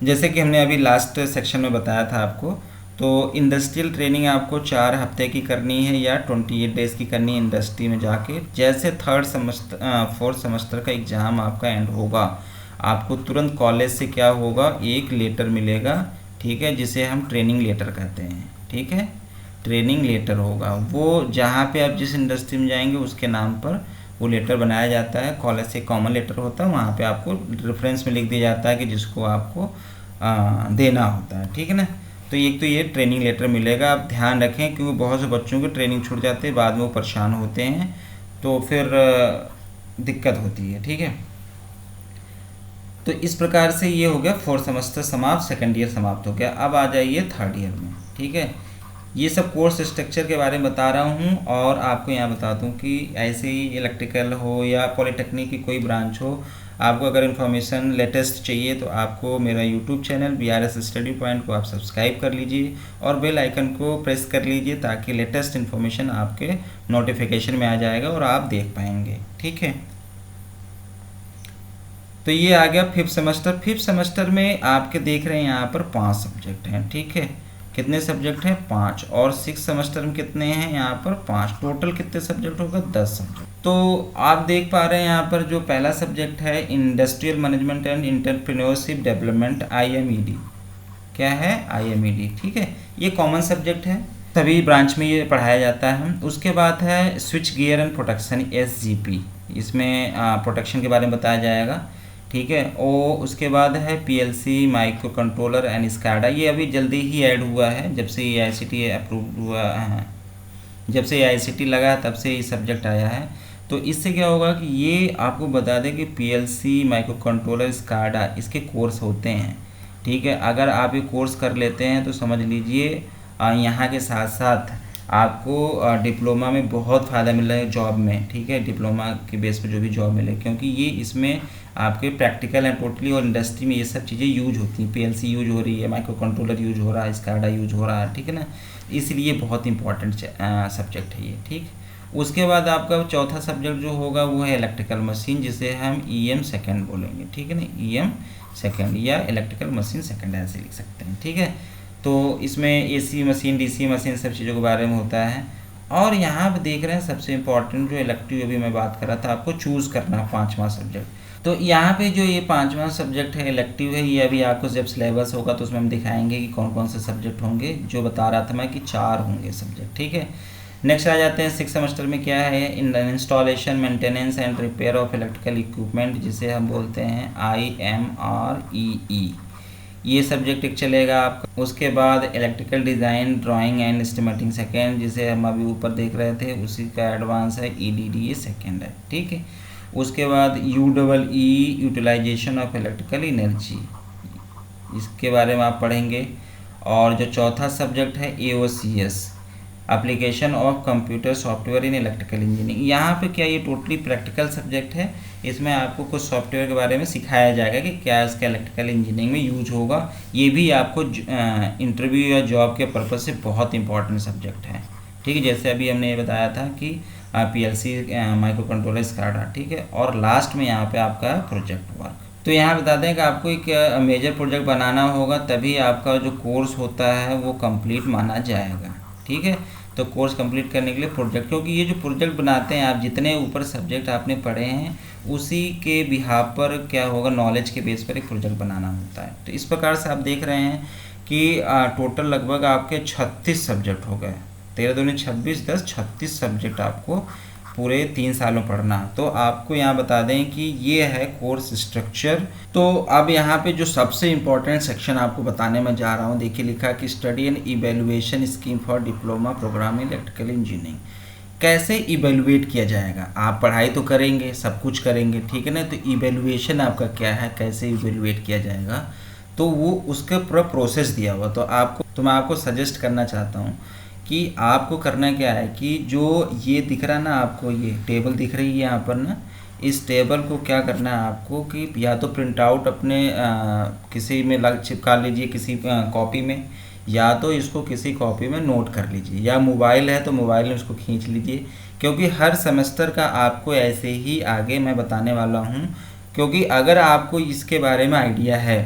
जैसे कि हमने अभी लास्ट सेक्शन में बताया था आपको, तो इंडस्ट्रियल ट्रेनिंग आपको 4 हफ्ते की करनी है या 28 डेज़ की करनी है इंडस्ट्री में जाके। जैसे फोर्थ सेमेस्टर का एग्ज़ाम आपका एंड होगा, आपको तुरंत कॉलेज से क्या होगा, एक लेटर मिलेगा, ठीक है, जिसे हम ट्रेनिंग लेटर कहते हैं, ठीक है। ट्रेनिंग लेटर होगा, वो जहाँ पे आप जिस इंडस्ट्री में जाएंगे उसके नाम पर वो लेटर बनाया जाता है। कॉलेज से कॉमन लेटर होता है, वहाँ पे आपको रेफरेंस में लिख दिया जाता है कि जिसको आपको देना होता है, ठीक है ना। तो एक तो ये ट्रेनिंग लेटर मिलेगा, आप ध्यान रखें क्योंकि बहुत से बच्चों की ट्रेनिंग छूट जाती है, बाद में वो परेशान होते हैं, तो फिर दिक्कत होती है, ठीक है। तो इस प्रकार से ये हो गया फोर्थ सेमेस्टर समाप्त, सेकेंड ईयर समाप्त हो गया। अब आ जाइए थर्ड ईयर में, ठीक है। ये सब कोर्स स्ट्रक्चर के बारे में बता रहा हूँ और आपको यहाँ बता दूँ कि ऐसे ही इलेक्ट्रिकल हो या पॉलिटेक्निक की कोई ब्रांच हो, आपको अगर इन्फॉर्मेशन लेटेस्ट चाहिए तो आपको मेरा YouTube channel BRS study point को आप सब्सक्राइब कर लीजिए और बेल आइकन को प्रेस कर लीजिए, ताकि लेटेस्ट इन्फॉर्मेशन आपके नोटिफिकेशन में आ जाएगा और आप देख पाएंगे, ठीक है। तो ये आ गया फिफ्थ सेमेस्टर। फिफ्थ सेमेस्टर में आपके देख रहे हैं यहाँ पर 5 सब्जेक्ट हैं, ठीक है। कितने सब्जेक्ट हैं? 5। और 6 सेमेस्टर में कितने हैं? यहाँ पर 5। टोटल कितने सब्जेक्ट होगा? 10 सब्जेक्ट। तो आप देख पा रहे हैं यहाँ पर जो पहला सब्जेक्ट है industrial management and entrepreneurship development, IMED। क्या है? IMED, ठीक है। ये कॉमन सब्जेक्ट है, सभी ब्रांच में ये पढ़ाया जाता है। उसके बाद है switch gear and protection, SGP, इसमें प्रोटेक्शन के बारे में बताया जाएगा, ठीक है। और उसके बाद है PLC micro controller and SCADA, ये अभी जल्दी ही ऐड हुआ है, जब से AICT अप्रूव हुआ है, जब से AICT लगा तब से ये सब्जेक्ट आया है। तो इससे क्या होगा कि ये आपको बता दें कि PLC माइक्रो कंट्रोलर SCADA इसके कोर्स होते हैं, ठीक है। अगर आप ये कोर्स कर लेते हैं तो समझ लीजिए यहाँ के साथ साथ आपको डिप्लोमा में बहुत फ़ायदा मिल रहा है जॉब में, ठीक है। डिप्लोमा के बेस पे जो भी जॉब मिले, क्योंकि ये इसमें आपके प्रैक्टिकल है टोटली, और इंडस्ट्री में ये सब चीज़ें यूज होती हैं। PLC यूज हो रही है, माइक्रो कंट्रोलर यूज हो रहा है, SCADA यूज हो रहा है, ठीक है ना। इसलिए बहुत इंपॉर्टेंट सब्जेक्ट है ये, ठीक। उसके बाद आपका चौथा सब्जेक्ट जो होगा वो है इलेक्ट्रिकल मशीन, जिसे हम EM सेकेंड बोलेंगे, ठीक है ना। EM सेकेंड या इलेक्ट्रिकल मशीन सेकेंड ऐसे लिख सकते हैं, ठीक है। तो इसमें AC मशीन, DC मशीन सब चीज़ों के बारे में होता है। और यहाँ पे देख रहे हैं सबसे इम्पोर्टेंट जो इलेक्टिव अभी मैं बात कर रहा था, आपको चूज़ करना 5वां सब्जेक्ट। तो यहाँ पे जो ये 5वां सब्जेक्ट है इलेक्टिव है, ये अभी आपको जब सिलेबस होगा तो उसमें हम दिखाएंगे कि कौन कौन से सब्जेक्ट होंगे। जो बता रहा था मैं कि 4 होंगे सब्जेक्ट, ठीक है। नेक्स्ट आ जाते हैं 6 सेमेस्टर में, क्या है installation maintenance and repair of electrical equipment, जिसे हम बोलते हैं IMREE, ये सब्जेक्ट एक चलेगा आपका। उसके बाद electrical design drawing and estimating second, जिसे हम अभी ऊपर देख रहे थे, उसी का एडवांस है EDDE सेकेंड है, ठीक है। उसके बाद UEE utilisation of electrical energy, इसके बारे में आप पढ़ेंगे। और जो चौथा सब्जेक्ट है AOCS, application of computer software in electrical engineering. यहाँ पे क्या ये टोटली प्रैक्टिकल सब्जेक्ट है, इसमें आपको कुछ सॉफ्टवेयर के बारे में सिखाया जाएगा कि क्या इसका इलेक्ट्रिकल इंजीनियरिंग में यूज होगा। ये भी आपको इंटरव्यू या जॉब के पर्पज़ से बहुत इंपॉर्टेंट सब्जेक्ट है। ठीक है, जैसे अभी हमने ये बताया था कि PLC माइक्रो कंट्रोलर SCADA, ठीक है। और लास्ट में यहाँ पे आपका प्रोजेक्ट वर्क। तो यहाँ बता दें कि आपको एक मेजर प्रोजेक्ट बनाना होगा, तभी आपका जो कोर्स होता है वो कंप्लीट माना जाएगा। ठीक है, तो कोर्स कंप्लीट करने के लिए प्रोजेक्ट, क्योंकि ये जो प्रोजेक्ट बनाते हैं आप, जितने ऊपर सब्जेक्ट आपने पढ़े हैं उसी के बिहाफ पर क्या होगा, नॉलेज के बेस पर एक प्रोजेक्ट बनाना होता है। तो इस प्रकार से आप देख रहे हैं कि टोटल लगभग आपके 36 सब्जेक्ट हो गए। 13 दूनी 26, 10 36 सब्जेक्ट आपको पूरे 3 सालों पढ़ना। तो आपको यहाँ बता दें कि ये है कोर्स स्ट्रक्चर। तो अब यहाँ पे जो सबसे इम्पोर्टेंट सेक्शन आपको बताने में जा रहा हूँ, देखिए लिखा कि study and evaluation scheme for diploma programme in electrical engineering. कैसे इवेल्युएट किया जाएगा, आप पढ़ाई तो करेंगे, सब कुछ करेंगे, ठीक है ना। तो इवेल्युएशन आपका क्या है, कैसे इवेल्युएट किया जाएगा, तो वो उसका पूरा प्रोसेस दिया हुआ। तो मैं आपको सजेस्ट करना चाहता हूँ कि आपको करना क्या है कि जो ये दिख रहा है ना, आपको ये टेबल दिख रही है यहाँ पर ना, इस टेबल को क्या करना है आपको कि या तो प्रिंट आउट अपने किसी में चिपका लीजिए, किसी कॉपी में, या तो इसको किसी कॉपी में नोट कर लीजिए, या मोबाइल है तो मोबाइल में उसको खींच लीजिए। क्योंकि हर सेमेस्टर का आपको ऐसे ही आगे मैं बताने वाला हूँ। क्योंकि अगर आपको इसके बारे में आइडिया है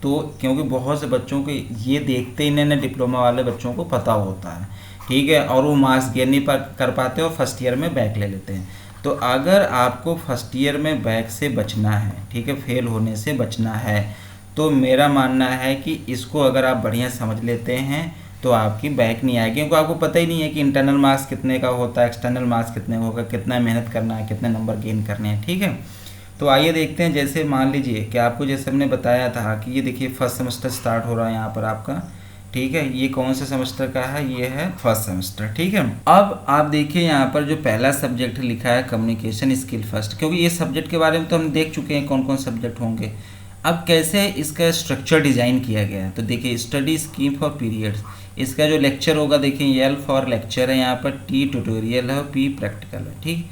तो, क्योंकि बहुत से बच्चों को ये देखते ही नहीं, डिप्लोमा वाले बच्चों को पता होता है, ठीक है, और वो मार्क्स गेन नहीं कर पाते और फर्स्ट ईयर में बैक ले लेते हैं। तो अगर आपको फर्स्ट ईयर में बैक से बचना है, ठीक है, फेल होने से बचना है, तो मेरा मानना है कि इसको अगर आप बढ़िया समझ लेते हैं तो आपकी बैक नहीं आएगी। क्योंकि आपको पता ही नहीं है कि इंटरनल मार्क्स कितने का होता है, एक्सटर्नल मार्क्स कितने होगा, कितना मेहनत करना है, कितने नंबर गेन करने हैं, ठीक है। तो आइए देखते हैं। जैसे मान लीजिए कि आपको जैसे हमने बताया था कि ये देखिए फर्स्ट सेमेस्टर स्टार्ट हो रहा है यहाँ पर आपका, ठीक है। ये कौन से सेमेस्टर का है, ये है फर्स्ट सेमेस्टर, ठीक है। अब आप देखिए यहाँ पर जो पहला सब्जेक्ट लिखा है कम्युनिकेशन स्किल फर्स्ट, क्योंकि ये सब्जेक्ट के बारे में तो हम देख चुके हैं कौन कौन सब्जेक्ट होंगे। अब कैसे इसका स्ट्रक्चर डिज़ाइन किया गया है, तो देखिए स्टडी स्कीम फॉर पीरियड्स, इसका जो लेक्चर होगा देखिए L फॉर लेक्चर है, यहाँ पर T ट्यूटोरियल है और P प्रैक्टिकल है, ठीक।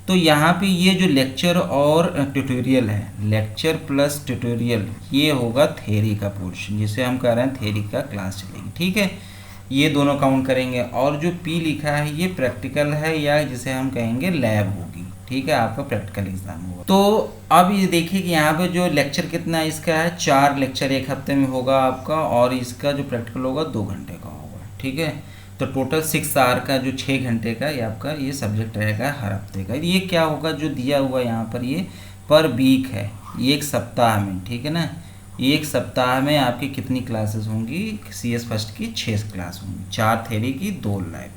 तो यहाँ पे ये जो लेक्चर और ट्यूटोरियल है, लेक्चर प्लस ट्यूटोरियल, ये होगा थ्योरी का पोर्शन, जिसे हम कह रहे हैं थ्योरी का क्लास चलेगी, ठीक है। ये दोनों काउंट करेंगे। और जो P लिखा है ये प्रैक्टिकल है, या जिसे हम कहेंगे लैब होगी, ठीक है, आपका प्रैक्टिकल एग्जाम होगा। तो अब ये देखिए कि यहाँ पे जो लेक्चर कितना है इसका है, 4 लेक्चर एक हफ्ते में होगा आपका, और इसका जो प्रैक्टिकल होगा 2 घंटे का होगा, ठीक है। तो टोटल 6 आवर का जो 6 घंटे का ये आपका ये सब्जेक्ट रहेगा हर हफ्ते का। ये क्या होगा जो दिया हुआ यहाँ पर, ये पर वीक है, ये एक सप्ताह में, ठीक है ना। एक सप्ताह में आपकी कितनी क्लासेस होंगी, CS फर्स्ट की 6 क्लास होंगी, 4 थ्योरी की 2 लाइव।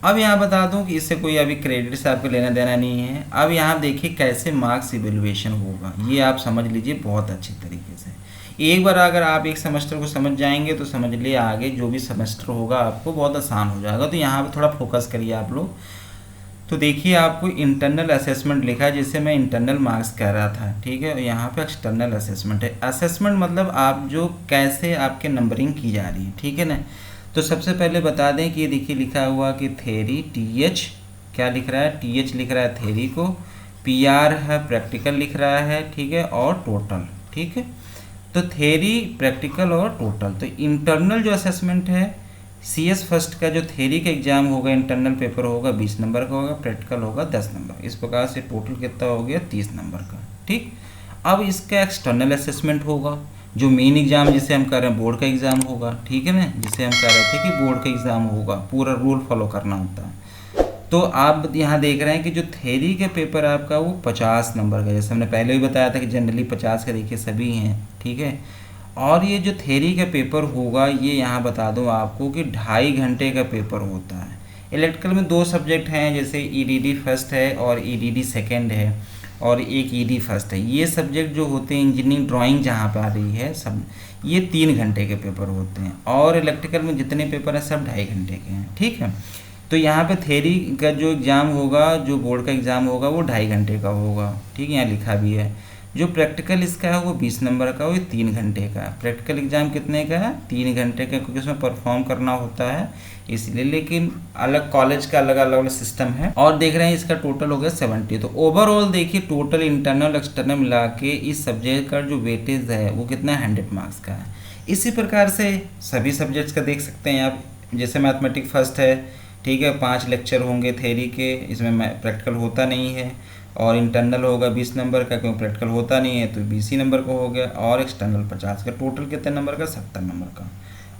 अब यहाँ बता दूं कि इससे कोई अभी क्रेडिट से आपको लेना देना नहीं है। अब यहाँ देखिए कैसे मार्क्स इवेल्युएशन होगा, ये आप समझ लीजिए बहुत अच्छी तरीके से। एक बार अगर आप एक सेमेस्टर को समझ जाएंगे तो समझ लिए आगे जो भी सेमेस्टर होगा आपको बहुत आसान हो जाएगा। तो यहाँ पे थोड़ा फोकस करिए आप लोग। तो देखिए आपको इंटरनल असेसमेंट लिखा है, जिसे मैं इंटरनल मार्क्स कह रहा था, ठीक है। यहाँ पे एक्सटर्नल असेसमेंट है। असेसमेंट मतलब आप जो कैसे आपके नंबरिंग की जा रही है, ठीक है ना। तो सबसे पहले बता दें कि ये देखिए लिखा हुआ कि थ्योरी TH क्या लिख रहा है, TH लिख रहा है थ्योरी को, PR है प्रैक्टिकल लिख रहा है, ठीक है, और टोटल, ठीक है। तो थ्योरी प्रैक्टिकल और टोटल। तो इंटरनल जो असेसमेंट है CS फर्स्ट का जो थ्योरी का एग्जाम होगा, इंटरनल पेपर होगा 20 नंबर का होगा, प्रैक्टिकल होगा 10 नंबर। इस प्रकार से टोटल कितना हो गया 30 नंबर का, ठीक। अब इसका एक्सटर्नल असेसमेंट होगा, जो मेन एग्जाम जिसे हम कह रहे हैं बोर्ड का एग्जाम होगा, ठीक है ना, जिसे हम कह रहे थे कि बोर्ड का एग्जाम होगा, पूरा रूल फॉलो करना होता है। तो आप यहाँ देख रहे हैं कि जो थ्योरी के पेपर आपका वो 50 नंबर का, जैसे हमने पहले भी बताया था कि जनरली 50 का देखिए सभी हैं, ठीक है। और ये जो थ्योरी का पेपर होगा ये यहाँ बता दूँ आपको कि 2.5 घंटे का पेपर होता है। इलेक्ट्रिकल में 2 सब्जेक्ट हैं, जैसे EDD फर्स्ट है और EDD सेकेंड है, और एक ED फर्स्ट है। ये सब्जेक्ट जो होते हैं इंजीनियरिंग ड्राइंग जहाँ पे आ रही है सब, ये 3 घंटे के पेपर होते हैं, और इलेक्ट्रिकल में जितने पेपर हैं सब 2.5 घंटे के हैं, ठीक है। तो यहाँ पे थ्योरी का जो एग्ज़ाम होगा, जो बोर्ड का एग्ज़ाम होगा वो 2.5 घंटे का होगा, ठीक है, यहाँ लिखा भी है। जो प्रैक्टिकल इसका है वो 20 नंबर का, वो 3 घंटे का। प्रैक्टिकल एग्ज़ाम कितने का है? 3 घंटे का, क्योंकि उसमें परफॉर्म करना होता है इसलिए। लेकिन अलग कॉलेज का अलग अलग सिस्टम है। और देख रहे हैं इसका टोटल हो गया 70। तो ओवरऑल देखिए टोटल इंटरनल एक्सटर्नल मिला के इस सब्जेक्ट का जो वेटेज है वो कितना 100 मार्क्स का है। इसी प्रकार से सभी सब्जेक्ट्स का देख सकते हैं आप। जैसे मैथमेटिक्स फर्स्ट है, ठीक है, 5 लेक्चर होंगे थेरी के, इसमें प्रैक्टिकल होता नहीं है। और इंटरनल होगा 20 नंबर का, क्योंकि प्रैक्टिकल होता नहीं है तो 20 ही नंबर का हो गया। और एक्सटर्नल 50 का। टोटल कितने नंबर का? 70 नंबर का।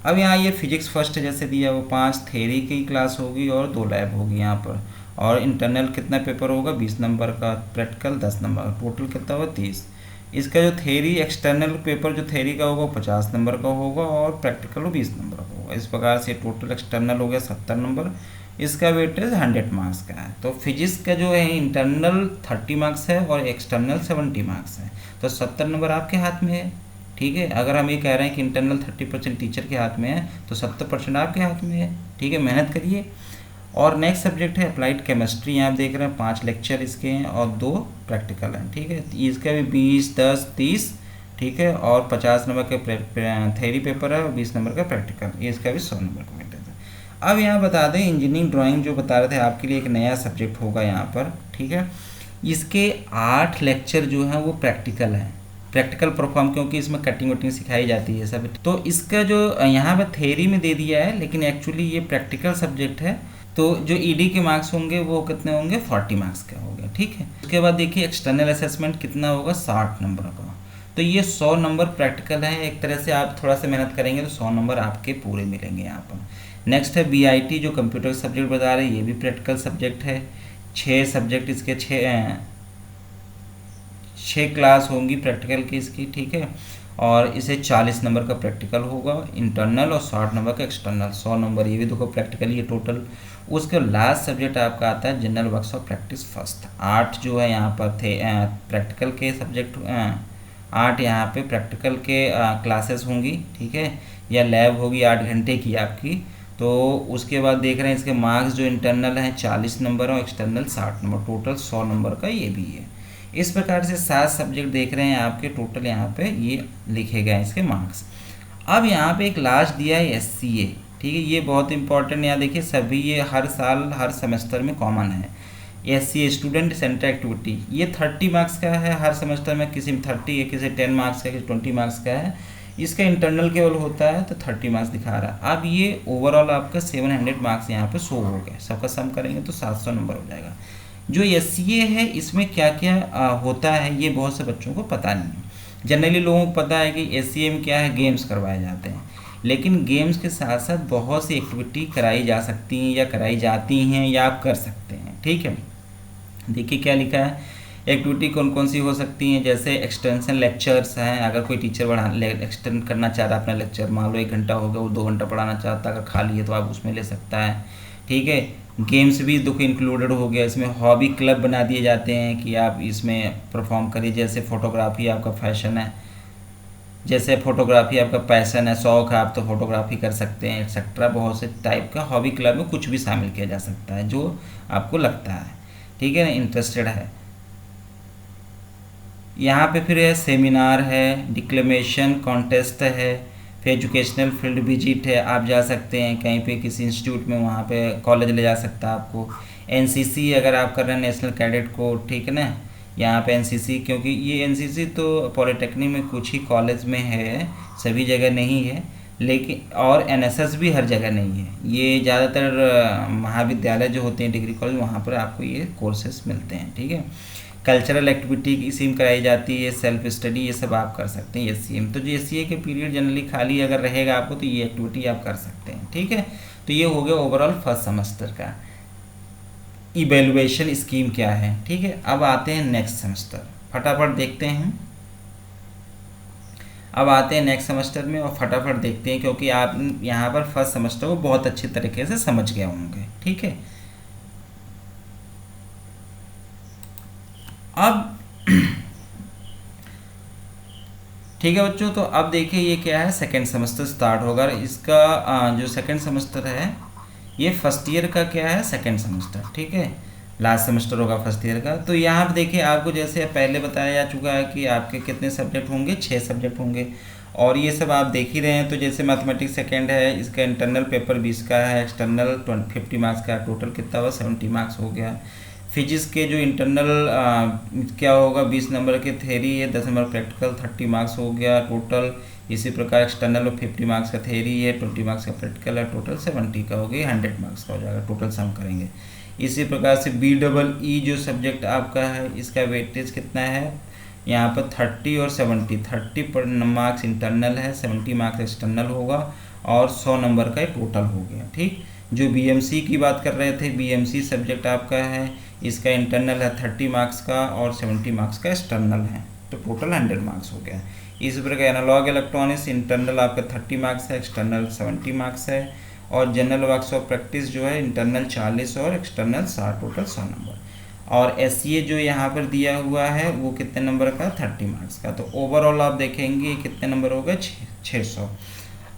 अब यहाँ ये फिजिक्स फर्स्ट जैसे दिया वो 5 थेरी की क्लास होगी और 2 लैब होगी यहाँ पर। और इंटरनल कितना पेपर होगा? 20 नंबर का। प्रैक्टिकल 10 नंबर का। टोटल कितना होगा? 30। इसका जो थेरी एक्सटर्नल पेपर जो थेरी का होगा 50 नंबर का होगा और प्रैक्टिकल 20 नंबर का होगा। इस प्रकार से टोटल एक्सटर्नल हो गया 70 नंबर। इसका वेटेज 100 मार्क्स का है। तो फिजिक्स का जो है इंटरनल 30 मार्क्स है और एक्सटर्नल 70 मार्क्स है। तो 70 नंबर आपके हाथ में है, ठीक है। अगर हम ये कह रहे हैं कि इंटरनल 30% टीचर के हाथ में है तो 70% आपके हाथ में है, ठीक है। मेहनत करिए। और नेक्स्ट सब्जेक्ट है अप्लाइड केमिस्ट्री। यहाँ आप देख रहे हैं 5 लेक्चर इसके हैं और 2 प्रैक्टिकल हैं, ठीक है। इसका भी 20, 10, 30, ठीक है। और 50 नंबर का थेरी पेपर है और 20 नंबर का प्रैक्टिकल। ये इसका भी 100 नंबर का वेटेज है। अब यहाँ बता दें इंजीनियरिंग ड्राइंग जो बता रहे थे आपके लिए एक नया सब्जेक्ट होगा यहाँ पर, ठीक है। इसके 8 लेक्चर जो हैं वो प्रैक्टिकल हैं। प्रैक्टिकल परफॉर्म, क्योंकि इसमें कटिंग वटिंग सिखाई जाती है सब। तो इसका जो यहाँ पर थेरी में दे दिया है, लेकिन एक्चुअली ये प्रैक्टिकल सब्जेक्ट है। तो जो ईडी के मार्क्स होंगे वो कितने होंगे? 40 मार्क्स का हो गया, ठीक है। उसके बाद देखिए एक्सटर्नल असेसमेंट कितना होगा? 60 नंबर का। तो ये 100 नंबर प्रैक्टिकल है। एक तरह से आप थोड़ा सा मेहनत करेंगे तो 100 नंबर आपके पूरे मिलेंगे यहाँ पर। नेक्स्ट है बीआईटी जो कंप्यूटर सब्जेक्ट बता रहे हैं, ये भी प्रैक्टिकल सब्जेक्ट है। 6 सब्जेक्ट इसके 6 क्लास होंगी प्रैक्टिकल की इसकी, ठीक है। और इसे 40 नंबर का प्रैक्टिकल होगा इंटरनल और 60 नंबर का एक्सटर्नल। 100 नंबर ये भी देखो प्रैक्टिकल ये टोटल। उसके लास्ट सब्जेक्ट आपका आता है जनरल वर्कशॉप प्रैक्टिस फर्स्ट। 8 जो है यहाँ पर थे प्रैक्टिकल के सब्जेक्ट, 8 यहाँ पे प्रैक्टिकल के क्लासेस होंगी, ठीक है, या लैब होगी 8 घंटे की आपकी। तो उसके बाद देख रहे हैं इसके मार्क्स जो इंटरनल हैं 40 नंबर और एक्सटर्नल 60 नंबर। टोटल 100 नंबर का ये भी है। इस प्रकार से 7 सब्जेक्ट देख रहे हैं आपके टोटल यहाँ पे ये लिखे गए हैं इसके मार्क्स। अब यहाँ पे एक लास्ट दिया है SCA, ठीक है। ये बहुत इंपॉर्टेंट, यहाँ देखिए सभी ये हर साल हर सेमेस्टर में कॉमन है। SCA स्टूडेंट सेंटर एक्टिविटी, ये 30 मार्क्स का है हर सेमेस्टर में। किसी में 30 है, किसी 10 मार्क्स का, किसी 20 मार्क्स का है। इसका इंटरनल केवल होता है तो 30 मार्क्स दिखा रहा है। अब ये ओवरऑल आपका 700 मार्क्स यहाँ पे शो हो गए। सबका सम करेंगे तो 700 नंबर हो जाएगा। जो SCA है इसमें क्या क्या होता है ये बहुत से बच्चों को पता नहीं है। जनरली लोगों को पता है कि SCA में क्या है, गेम्स करवाए जाते हैं। लेकिन गेम्स के साथ साथ बहुत सी एक्टिविटी कराई जा सकती हैं या कराई जाती हैं या आप कर सकते हैं, ठीक है। देखिए क्या लिखा है, एक्टिविटी कौन कौन सी हो सकती हैं। जैसे एक्सटेंशन लेक्चर्स हैं, अगर कोई टीचर एक्सटेंड करना चाह रहा है अपना लेक्चर, मान लो 1 घंटा हो गया वो 2 घंटा पढ़ाना चाहता है, अगर खाली है तो आप उसमें ले सकता है, ठीक है। गेम्स भी देखो इंक्लूडेड हो गया इसमें। हॉबी क्लब बना दिए जाते हैं कि आप इसमें परफॉर्म करिए। जैसे फोटोग्राफी आपका फैशन है, जैसे फोटोग्राफी आपका पैशन है, शौक है, आप तो फोटोग्राफी कर सकते हैं एक्सेट्रा। बहुत से टाइप का हॉबी क्लब में कुछ भी शामिल किया जा सकता है जो आपको लगता है, ठीक है ना, इंटरेस्टेड है। यहाँ पे फिर है सेमिनार है, डिक्लेमेशन कॉन्टेस्ट है, फिर एजुकेशनल फील्ड विजिट है, आप जा सकते हैं कहीं पे किसी इंस्टीट्यूट में, वहाँ पे कॉलेज ले जा सकता है आपको। NCC अगर आप कर रहे हैं नेशनल कैडेट को, ठीक है ना, यहाँ पे NCC, क्योंकि ये NCC तो पॉलिटेक्निक में कुछ ही कॉलेज में है, सभी जगह नहीं है। लेकिन और NSS भी हर जगह नहीं है। ये ज़्यादातर महाविद्यालय जो होते हैं डिग्री कॉलेज वहाँ पर आपको ये कोर्सेस मिलते हैं, ठीक है। कल्चरल एक्टिविटी इसी में कराई जाती है, सेल्फ स्टडी, ये सब आप कर सकते हैं SCA में। तो जो SCA के पीरियड जनरली खाली अगर रहेगा आपको तो ये एक्टिविटी आप कर सकते हैं, ठीक है। तो ये हो गया ओवरऑल फर्स्ट सेमेस्टर का। इवेलुएशन स्कीम क्या है, ठीक है। अब आते हैं नेक्स्ट सेमेस्टर, फटाफट देखते हैं। अब आते हैं नेक्स्ट सेमेस्टर में और फटाफट देखते हैं, क्योंकि आप यहाँ पर फर्स्ट सेमेस्टर को बहुत अच्छी तरीके से समझ गए होंगे, ठीक है। अब ठीक है बच्चों, तो अब देखिए ये क्या है, सेकेंड सेमेस्टर स्टार्ट होगा। इसका जो सेकेंड सेमेस्टर है ये फर्स्ट ईयर का क्या है, सेकेंड सेमेस्टर, ठीक है। लास्ट सेमेस्टर होगा फर्स्ट ईयर का। तो यहाँ पे देखिए आपको जैसे पहले बताया जा चुका है कि आपके कितने सब्जेक्ट होंगे, 6 सब्जेक्ट होंगे और ये सब आप देख ही रहे हैं। तो जैसे मैथमेटिक्स सेकेंड है, इसका इंटरनल पेपर 20 का है, एक्सटर्नल 50 मार्क्स का, टोटल कितना हुआ 70 मार्क्स हो गया। फिजिक्स के जो इंटरनल क्या होगा 20 नंबर के थेरी है, 10 नंबर प्रैक्टिकल, 30 मार्क्स हो गया टोटल। इसी प्रकार एक्सटर्नल में 50 मार्क्स का थेरी है, 20 मार्क्स का प्रैक्टिकल है, टोटल 70 का हो गया, 100 मार्क्स का हो जाएगा टोटल सम करेंगे। इसी प्रकार से BEE जो सब्जेक्ट आपका है इसका वेटेज कितना है यहाँ पर 30 और 70, 30 पर मार्क्स इंटरनल है, 70 मार्क्स एक्सटर्नल होगा और 100 नंबर का टोटल हो गया। ठीक, जो BMC की बात कर रहे थे, BMC सब्जेक्ट आपका है, इसका इंटरनल है 30 मार्क्स का और 70 मार्क्स का एक्सटर्नल है, तो टोटल 100 मार्क्स हो गया। इस प्रकार एनालॉग इलेक्ट्रॉनिक्स इंटरनल आपका 30 मार्क्स है, एक्सटर्नल 70 मार्क्स है और जनरल वर्कशॉप प्रैक्टिस जो है इंटरनल 40 और एक्सटर्नल 60, टोटल 100 नंबर। और SCA जो यहाँ पर दिया हुआ है वो कितने नंबर का 30 मार्क्स का। तो ओवरऑल आप देखेंगे कितने नंबर हो गए 600।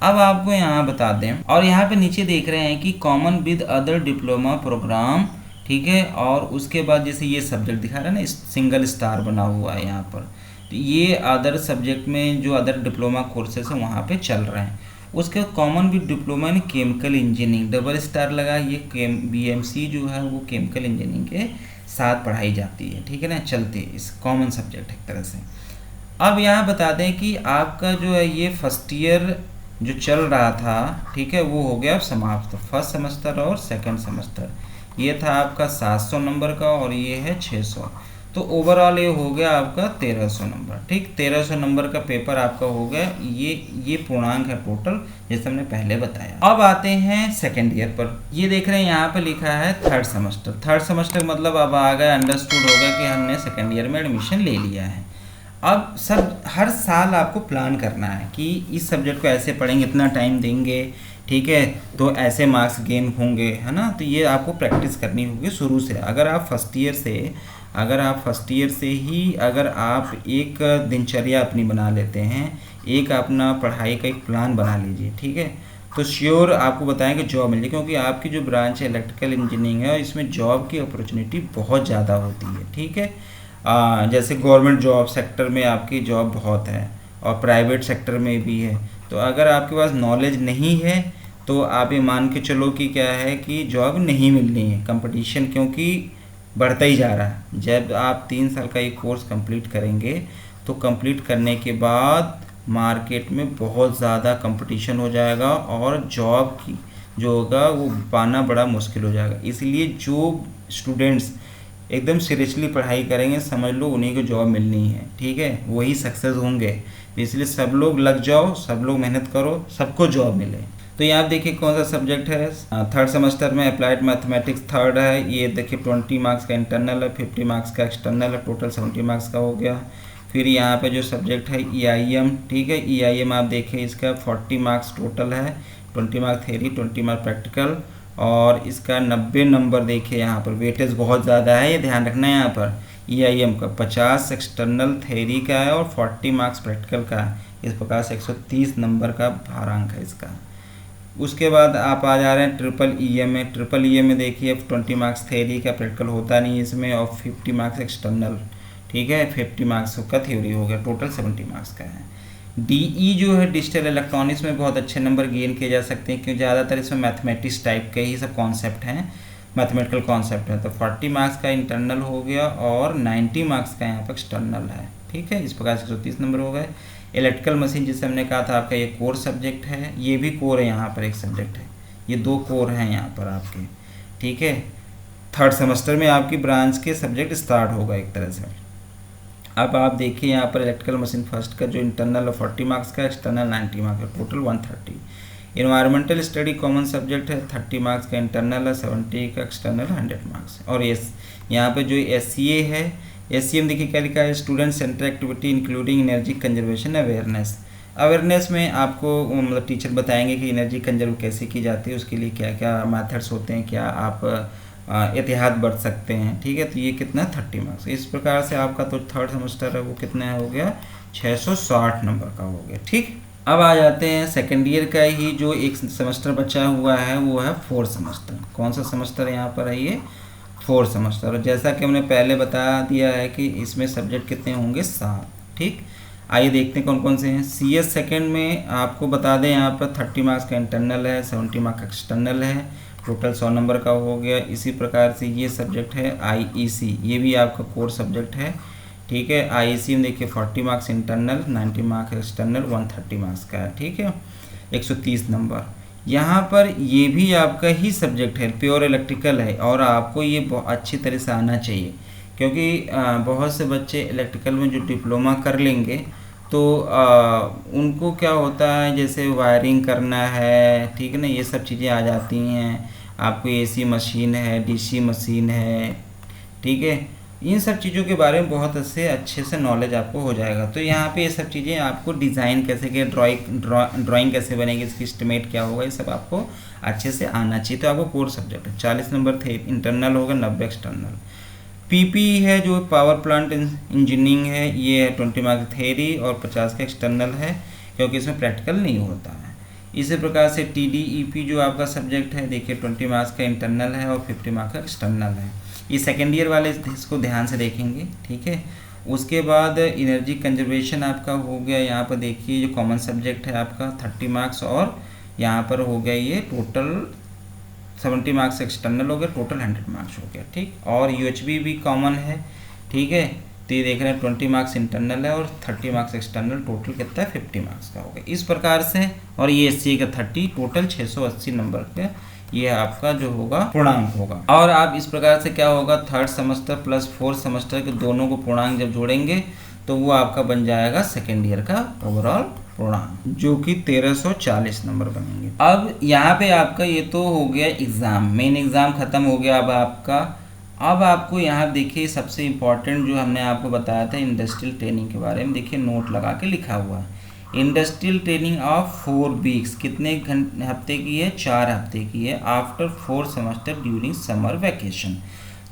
अब आपको यहाँ बता दें और यहाँ पे नीचे देख रहे हैं कि common with other diploma programme, ठीक है, और उसके बाद जैसे ये सब्जेक्ट दिखा रहा है ना, सिंगल स्टार बना हुआ है यहाँ पर, तो ये अदर सब्जेक्ट में जो अदर डिप्लोमा कोर्सेस हैं वहाँ पे चल रहे हैं। उसके common with diploma in chemical engineering double star लगा, ये BMC जो है वो केमिकल इंजीनियरिंग के साथ पढ़ाई जाती है, ठीक है ना, चलते इस कॉमन सब्जेक्ट एक तरह से। अब यहाँ बता दें कि आपका जो है ये फर्स्ट ईयर जो चल रहा था, ठीक है, वो हो गया समाप्त। फर्स्ट सेमेस्टर और सेकंड सेमेस्टर ये था आपका 700 नंबर का और ये है 600, तो ओवरऑल ये हो गया आपका 1300 नंबर। ठीक, 1300 नंबर का पेपर आपका हो गया। ये पूर्णांक है टोटल, जैसे हमने पहले बताया। अब आते हैं सेकेंड ईयर पर। ये देख रहे हैं यहाँ पे लिखा है थर्ड सेमेस्टर। थर्ड सेमेस्टर मतलब अब आ गया, अंडरस्टूड होगा कि हमने सेकेंड ईयर में एडमिशन ले लिया है। अब सब हर साल आपको प्लान करना है कि इस सब्जेक्ट को ऐसे पढ़ेंगे, इतना टाइम देंगे, ठीक है, तो ऐसे मार्क्स गेन होंगे, है ना। तो ये आपको प्रैक्टिस करनी होगी शुरू से। अगर आप फर्स्ट ईयर से ही अगर आप एक दिनचर्या अपनी बना लेते हैं, एक अपना पढ़ाई का एक प्लान बना लीजिए, ठीक है, तो श्योर आपको बताएंगे जॉब मिल जाए। क्योंकि आपकी जो ब्रांच है इलेक्ट्रिकल इंजीनियरिंग है, इसमें जॉब की अपॉर्चुनिटी बहुत ज़्यादा होती है, ठीक है। जैसे गवर्नमेंट जॉब सेक्टर में आपकी जॉब बहुत है और प्राइवेट सेक्टर में भी है। तो अगर आपके पास नॉलेज नहीं है तो आप ये मान के चलो कि क्या है कि जॉब नहीं मिलनी है। कंपटीशन क्योंकि बढ़ता ही जा रहा है। जब आप 3 साल का ये कोर्स कंप्लीट करेंगे तो कंप्लीट करने के बाद मार्केट में बहुत ज़्यादा कंपटीशन हो जाएगा और जॉब की जो होगा वो पाना बड़ा मुश्किल हो जाएगा। इसलिए जो स्टूडेंट्स एकदम सीरियसली पढ़ाई करेंगे, समझ लो उन्हीं को जॉब मिलनी है, ठीक है, वही सक्सेस होंगे। इसलिए सब लोग लग जाओ, सब लोग मेहनत करो, सबको जॉब मिले। तो यहाँ देखिए कौन सा सब्जेक्ट है। थर्ड सेमेस्टर में अप्लाइड मैथमेटिक्स थर्ड है। ये देखिए 20 मार्क्स का इंटरनल है, 50 मार्क्स का एक्सटर्नल है, टोटल 70 मार्क्स का हो गया। फिर यहाँ पे जो सब्जेक्ट है EIM, ठीक है, EIM आप देखें इसका 40 मार्क्स टोटल है, 20 मार्क्स थेरी, 20 मार्क्स प्रैक्टिकल और इसका 90 नंबर देखिए। यहाँ पर वेटेज बहुत ज़्यादा है, ये ध्यान रखना है। यहाँ पर EIM का 50 एक्सटर्नल थेरी का है और 40 मार्क्स प्रैक्टिकल का है। इस प्रकार से 130 नंबर का भारांक है इसका। उसके बाद आप आ जा रहे हैं ट्रिपल EM में देखिए 20 मार्क्स थेरी का, प्रैक्टिकल होता नहीं इसमें, और 50 मार्क्स एक्सटर्नल, ठीक है, 50 मार्क्स का थ्योरी हो गया, टोटल 70 मार्क्स का है। DE जो है डिजिटल इलेक्ट्रॉनिक्स में बहुत अच्छे नंबर गेन किए जा सकते हैं क्योंकि ज़्यादातर इसमें मैथमेटिक्स टाइप के ही सब कॉन्सेप्ट हैं, मैथमेटिकल कॉन्सेप्ट है। तो 40 मार्क्स का इंटरनल हो गया और 90 मार्क्स का यहाँ पर एक्सटर्नल है, ठीक है। इस प्रकार से 130 नंबर हो गए। इलेक्ट्रिकल मशीन जिसे हमने कहा था आपका ये कोर सब्जेक्ट है, ये भी कोर है, यहाँ पर एक सब्जेक्ट है, ये 2 कोर हैं यहाँ पर आपके, ठीक है। थर्ड सेमेस्टर में आपकी ब्रांच के सब्जेक्ट स्टार्ट होगा एक तरह से। अब आप देखिए यहाँ पर इलेक्ट्रिकल मशीन फर्स्ट का जो इंटरनल है 40 मार्क्स का, एक्सटर्नल 90 मार्क्स का, total 130। Environmental study common subject है, 30 मार्क्स का इंटरनल है, 70 का एक्सटर्नल, 100 मार्क्स। और यहाँ पे जो SCA है, SCA में देखिए क्या लिखा है, student centre activity including energy conservation awareness में आपको मतलब टीचर बताएंगे कि एनर्जी कंजर्व कैसे की जाती है, उसके लिए क्या क्या मेथड्स होते हैं, क्या आप एहतियात बरत सकते हैं, ठीक है। तो ये कितना 30 मार्क्स। इस प्रकार से आपका तो थर्ड सेमेस्टर है वो कितना हो गया 660 नंबर का हो गया, ठीक। अब आ जाते हैं सेकेंड ईयर का ही जो एक सेमेस्टर बचा हुआ है वो है 4th सेमेस्टर। कौन सा सेमेस्टर यहाँ पर है ये 4 सेमेस्टर। और जैसा कि हमने पहले बता दिया है कि इसमें सब्जेक्ट कितने होंगे, 7। ठीक, आइए देखते हैं कौन कौन से हैं। CS सेकेंड में आपको बता दें, यहाँ पर 30 मार्क्स का इंटरनल है, 70 मार्क्स का एक्सटर्नल है, टोटल 100 नंबर का हो गया। इसी प्रकार से ये सब्जेक्ट है IEC, ये भी आपका कोर सब्जेक्ट है। ठीक है, IEC में देखिए 40 marks internal, 90 marks external, 130 marks का है। ठीक है, 130 नंबर। यहाँ पर ये भी आपका ही सब्जेक्ट है, प्योर इलेक्ट्रिकल है, और आपको ये बहुत अच्छी तरह से आना चाहिए, क्योंकि बहुत से बच्चे इलेक्ट्रिकल में जो डिप्लोमा कर लेंगे तो उनको क्या होता है, जैसे वायरिंग करना है, ठीक है ना, ये सब चीज़ें आ जाती हैं। आपको AC मशीन है, DC मशीन है, ठीक है, इन सब चीज़ों के बारे में बहुत अच्छे से नॉलेज आपको हो जाएगा। तो यहाँ पे ये सब चीज़ें आपको डिज़ाइन कैसे किया, ड्राइंग कैसे बनेगी, इसकी एस्टिमेट क्या होगा, ये सब आपको अच्छे से आना चाहिए। तो आपको कोर सब्जेक्ट है, 40 नंबर थे, इंटरनल होगा, 90 एक्सटर्नल। PP है जो पावर प्लांट इंजीनियरिंग है, ये है 20 मार्क्स थेरी और 50 का एक्सटर्नल है, क्योंकि इसमें प्रैक्टिकल नहीं होता है। इसी प्रकार से TDEP जो आपका सब्जेक्ट है, देखिए 20 मार्क्स का इंटरनल है और 50 मार्क्स का एक्सटर्नल है। ये सेकेंड ईयर वाले इसको ध्यान से देखेंगे। ठीक है, उसके बाद एनर्जी कंजर्वेशन आपका हो गया। यहाँ पर देखिए जो कॉमन सब्जेक्ट है आपका 30 मार्क्स, और यहाँ पर हो गया ये टोटल 70 मार्क्स एक्सटर्नल हो गया, टोटल 100 मार्क्स हो गया। ठीक, और UHV भी कॉमन है। ठीक है, तो ये देख रहे हैं 20 मार्क्स इंटरनल है और 30 मार्क्स एक्सटर्नल, टोटल कितना है 50 मार्क्स का हो गया इस प्रकार से। और ये SCA का 30, टोटल 680 नंबर के ये आपका जो होगा पूर्णांक होगा। और आप इस प्रकार से क्या होगा, 3rd semester plus 4th semester के दोनों को पूर्णांक जब जोड़ेंगे तो वो आपका बन जाएगा सेकेंड ईयर का ओवरऑल पूर्णांक, जो कि 1340 नंबर बनेंगे। अब यहाँ पे आपका ये तो हो गया एग्ज़ाम, मेन एग्ज़ाम ख़त्म हो गया अब आपका। अब आपको यहाँ देखिए सबसे इम्पॉर्टेंट जो हमने आपको बताया था इंडस्ट्रियल ट्रेनिंग के बारे में, देखिए नोट लगा के लिखा हुआ है। इंडस्ट्रियल ट्रेनिंग ऑफ 4 वीक्स, कितने हफ्ते की है, 4 हफ्ते की है, after 4 semester during summer vacation.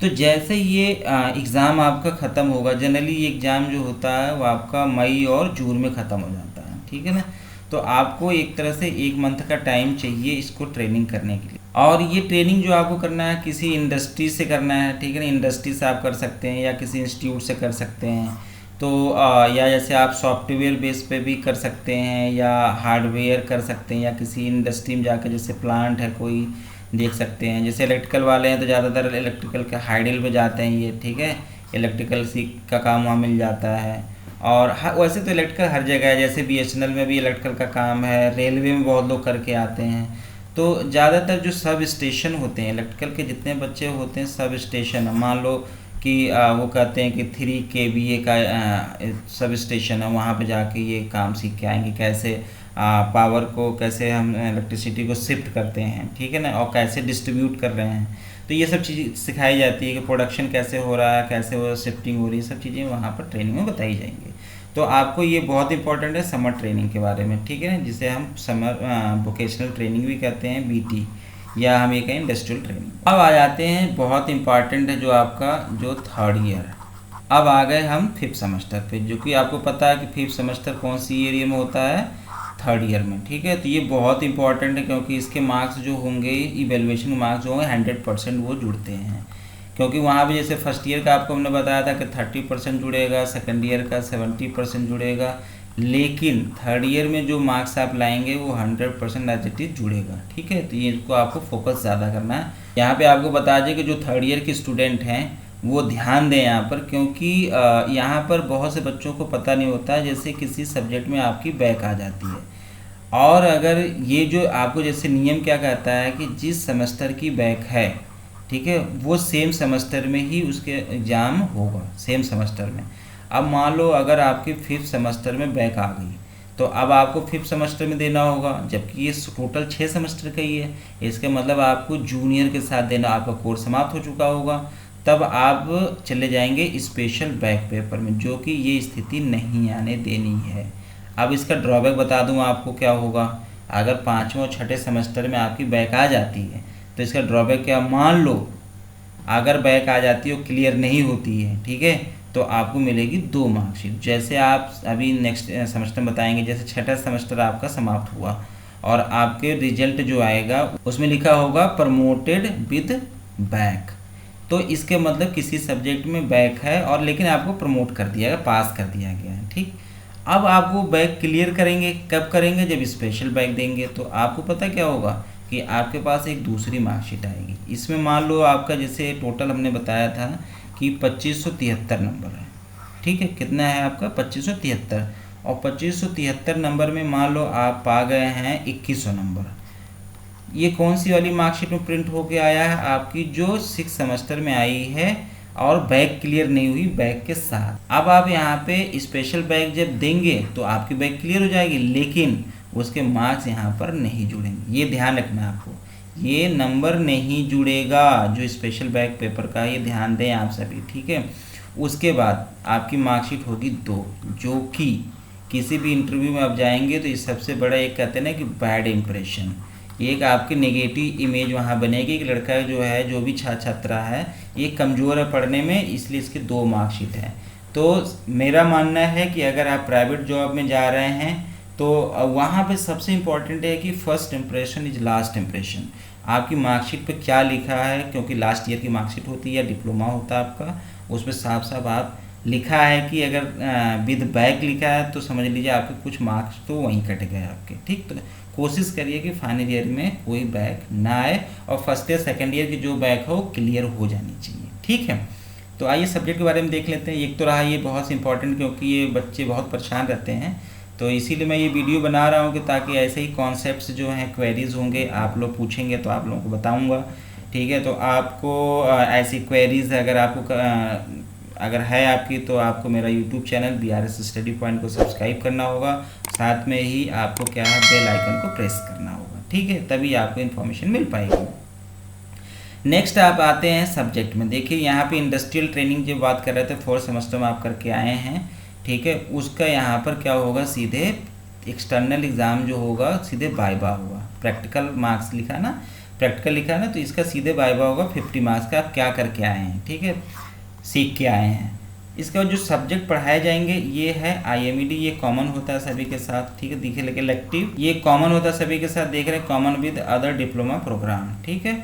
तो जैसे ये एग्ज़ाम आपका ख़त्म होगा, जनरली ये एग्ज़ाम जो होता है वो आपका मई और जून में ख़त्म हो जाता है, ठीक है ना। तो आपको एक तरह से 1 मंथ का टाइम चाहिए इसको ट्रेनिंग करने के लिए। और ये ट्रेनिंग जो आपको करना है किसी इंडस्ट्री से करना है, ठीक है ना, इंडस्ट्री से आप कर सकते हैं या किसी इंस्टीट्यूट से कर सकते हैं। तो या जैसे आप सॉफ्टवेयर बेस पे भी कर सकते हैं या हार्डवेयर कर सकते हैं, या किसी इंडस्ट्री में जाकर जैसे प्लांट है कोई देख सकते हैं। जैसे इलेक्ट्रिकल वाले हैं तो ज़्यादातर इलेक्ट्रिकल के हाइडल पे जाते हैं ये, ठीक है, इलेक्ट्रिकल सी का काम वहाँ मिल जाता है। और वैसे तो इलेक्ट्रिकल हर जगह है, जैसे BSNL में भी इलेक्ट्रिकल का काम है, रेलवे में बहुत लोग करके आते हैं। तो ज़्यादातर जो सब स्टेशन होते हैं इलेक्ट्रिकल के, जितने बच्चे होते हैं सब स्टेशन, मान लो कि वो कहते हैं कि 3 kVA का सब स्टेशन है, वहाँ पे जाके ये काम सीख के आएंगे, कैसे पावर को, कैसे हम इलेक्ट्रिसिटी को शिफ्ट करते हैं, ठीक है ना, और कैसे डिस्ट्रीब्यूट कर रहे हैं। तो ये सब चीज़ें सिखाई जाती है कि प्रोडक्शन कैसे हो रहा है, कैसे वो शिफ्टिंग हो रही है, सब चीज़ें वहाँ पर ट्रेनिंग में बताई जाएंगी। तो आपको ये बहुत इंपॉर्टेंट है समर ट्रेनिंग के बारे में, ठीक है ना, जिसे हम समर वोकेशनल ट्रेनिंग भी कहते हैं, BT, या हम ये कहें इंडस्ट्रियल ट्रेनिंग। अब आ जाते हैं बहुत इंपॉर्टेंट है जो आपका जो 3rd ईयर है। अब आ गए हम 5th सेमेस्टर पे, जो कि आपको पता है कि 5th सेमेस्टर कौन सी एरिया में होता है, 3rd ईयर में, ठीक है। तो ये बहुत इंपॉर्टेंट है क्योंकि इसके मार्क्स जो होंगे, इवेल्युएशन मार्क्स जो होंगे 100% वो जुड़ते हैं। क्योंकि वहाँ भी जैसे फर्स्ट ईयर का आपको हमने बताया था कि 30% जुड़ेगा, सेकेंड ईयर का 70% जुड़ेगा, लेकिन 3rd ईयर में जो मार्क्स आप लाएंगे वो 100% एज इट इज जुड़ेगा, ठीक है। तो ये इसको आपको फोकस ज़्यादा करना है। यहाँ पे आपको बता दें कि जो 3rd ईयर के स्टूडेंट हैं वो ध्यान दें यहाँ पर, क्योंकि यहाँ पर बहुत से बच्चों को पता नहीं होता है, जैसे किसी सब्जेक्ट में आपकी बैक आ जाती है, और अगर ये जो आपको जैसे नियम क्या कहता है कि जिस सेमेस्टर की बैक है, ठीक है, वो सेम सेमेस्टर में ही उसके एग्ज़ाम होगा, सेम सेमेस्टर में। अब मान लो अगर आपके 5th सेमेस्टर में बैक आ गई तो अब आपको 5th सेमेस्टर में देना होगा, जबकि ये टोटल 6 सेमेस्टर का ही है। इसके मतलब आपको जूनियर के साथ देना, आपका कोर्स समाप्त हो चुका होगा, तब आप चले जाएंगे स्पेशल बैक पेपर में, जो कि ये स्थिति नहीं आने देनी है। अब इसका ड्रॉबैक बता दूं आपको क्या होगा, अगर 5वें और 6ठे सेमेस्टर में आपकी बैक आ जाती है तो इसका ड्रॉबैक क्या, मान लो अगर बैक आ जाती है और क्लियर नहीं होती है, ठीक है, तो आपको मिलेगी 2 मार्कशीट। जैसे आप अभी नेक्स्ट सेमेस्टर बताएंगे, जैसे 6ठा सेमेस्टर आपका समाप्त हुआ और आपके रिजल्ट जो आएगा उसमें लिखा होगा प्रमोटेड विद बैक, तो इसके मतलब किसी सब्जेक्ट में बैक है और लेकिन आपको प्रमोट कर दिया गया, पास कर दिया गया है। ठीक, अब आप वो बैक क्लियर करेंगे, कब करेंगे? जब स्पेशल बैक देंगे। तो आपको पता क्या होगा कि आपके पास एक दूसरी मार्कशीट आएगी। इसमें मान लो आपका जैसे टोटल हमने बताया था कि 2573 नंबर है। ठीक है, कितना है आपका? 2573। और 2573 नंबर में मान लो आप पा गए हैं 2100 नंबर। ये कौन सी वाली मार्कशीट में प्रिंट होके आया है? आपकी जो 6 सेमेस्टर में आई है और बैक क्लियर नहीं हुई, बैक के साथ। अब आप यहाँ पे स्पेशल बैक जब देंगे तो आपकी बैक क्लियर हो जाएगी, लेकिन उसके मार्क्स यहाँ पर नहीं जुड़ेंगे। ये ध्यान रखना है आपको, ये नंबर नहीं जुड़ेगा जो स्पेशल बैक पेपर का, ये ध्यान दें आप सभी। ठीक है, उसके बाद आपकी मार्कशीट होगी 2, जो कि किसी भी इंटरव्यू में आप जाएंगे तो ये सबसे बड़ा एक कहते हैं ना कि बैड इम्प्रेशन, एक आपकी नेगेटिव इमेज वहाँ बनेगी कि लड़का जो है, जो भी छात्रा है, ये कमज़ोर है पढ़ने में, इसलिए इसकी 2 मार्कशीट है। तो मेरा मानना है कि अगर आप प्राइवेट जॉब में जा रहे हैं तो वहाँ पे सबसे इम्पॉर्टेंट है कि first impression is last impression. आपकी मार्कशीट पे क्या लिखा है, क्योंकि लास्ट ईयर की मार्कशीट होती है या डिप्लोमा होता है आपका, उसमें साफ साफ आप लिखा है कि अगर विद बैक लिखा है तो समझ लीजिए आपके कुछ मार्क्स तो वहीं कट गए आपके। ठीक, तो कोशिश करिए कि फाइनल ईयर में कोई बैक ना आए और फर्स्ट ईयर सेकंड ईयर की जो बैक हो क्लियर हो जानी चाहिए। ठीक है, तो आइए सब्जेक्ट के बारे में देख लेते हैं। एक तो रहा ये बहुत इंपॉर्टेंट, क्योंकि ये बच्चे बहुत परेशान रहते हैं, तो इसीलिए मैं ये वीडियो बना रहा हूँ कि ताकि ऐसे ही कॉन्सेप्ट्स जो हैं, क्वेरीज होंगे, आप लोग पूछेंगे तो आप लोगों को बताऊँगा। ठीक है, तो आपको ऐसी क्वेरीज अगर आपको अगर है आपकी, तो आपको मेरा YouTube channel BRS study point को सब्सक्राइब करना होगा, साथ में ही आपको क्या है, बेल आइकन को प्रेस करना होगा। ठीक है, तभी आपको इन्फॉर्मेशन मिल पाएगी। नेक्स्ट आप आते हैं सब्जेक्ट में। देखिए यहाँ पे इंडस्ट्रियल ट्रेनिंग जो बात कर रहे थे, 4th सेमेस्टर में आप करके आए हैं। ठीक है, उसका यहाँ पर क्या होगा, सीधे एक्सटर्नल एग्ज़ाम जो होगा सीधे वाइवा होगा। प्रैक्टिकल मार्क्स लिखा ना, प्रैक्टिकल लिखा ना, तो इसका सीधे वाइवा होगा 50 मार्क्स का। आप क्या करके आए हैं, ठीक है, सीख के आए हैं। इसका जो सब्जेक्ट पढ़ाए जाएंगे ये है IMED, ये कॉमन होता है सभी के साथ। ठीक है, देखिए लेकिन इलेक्टिव ये कॉमन होता है सभी के साथ, देख रहे हैं, common with other diploma programme. ठीक है,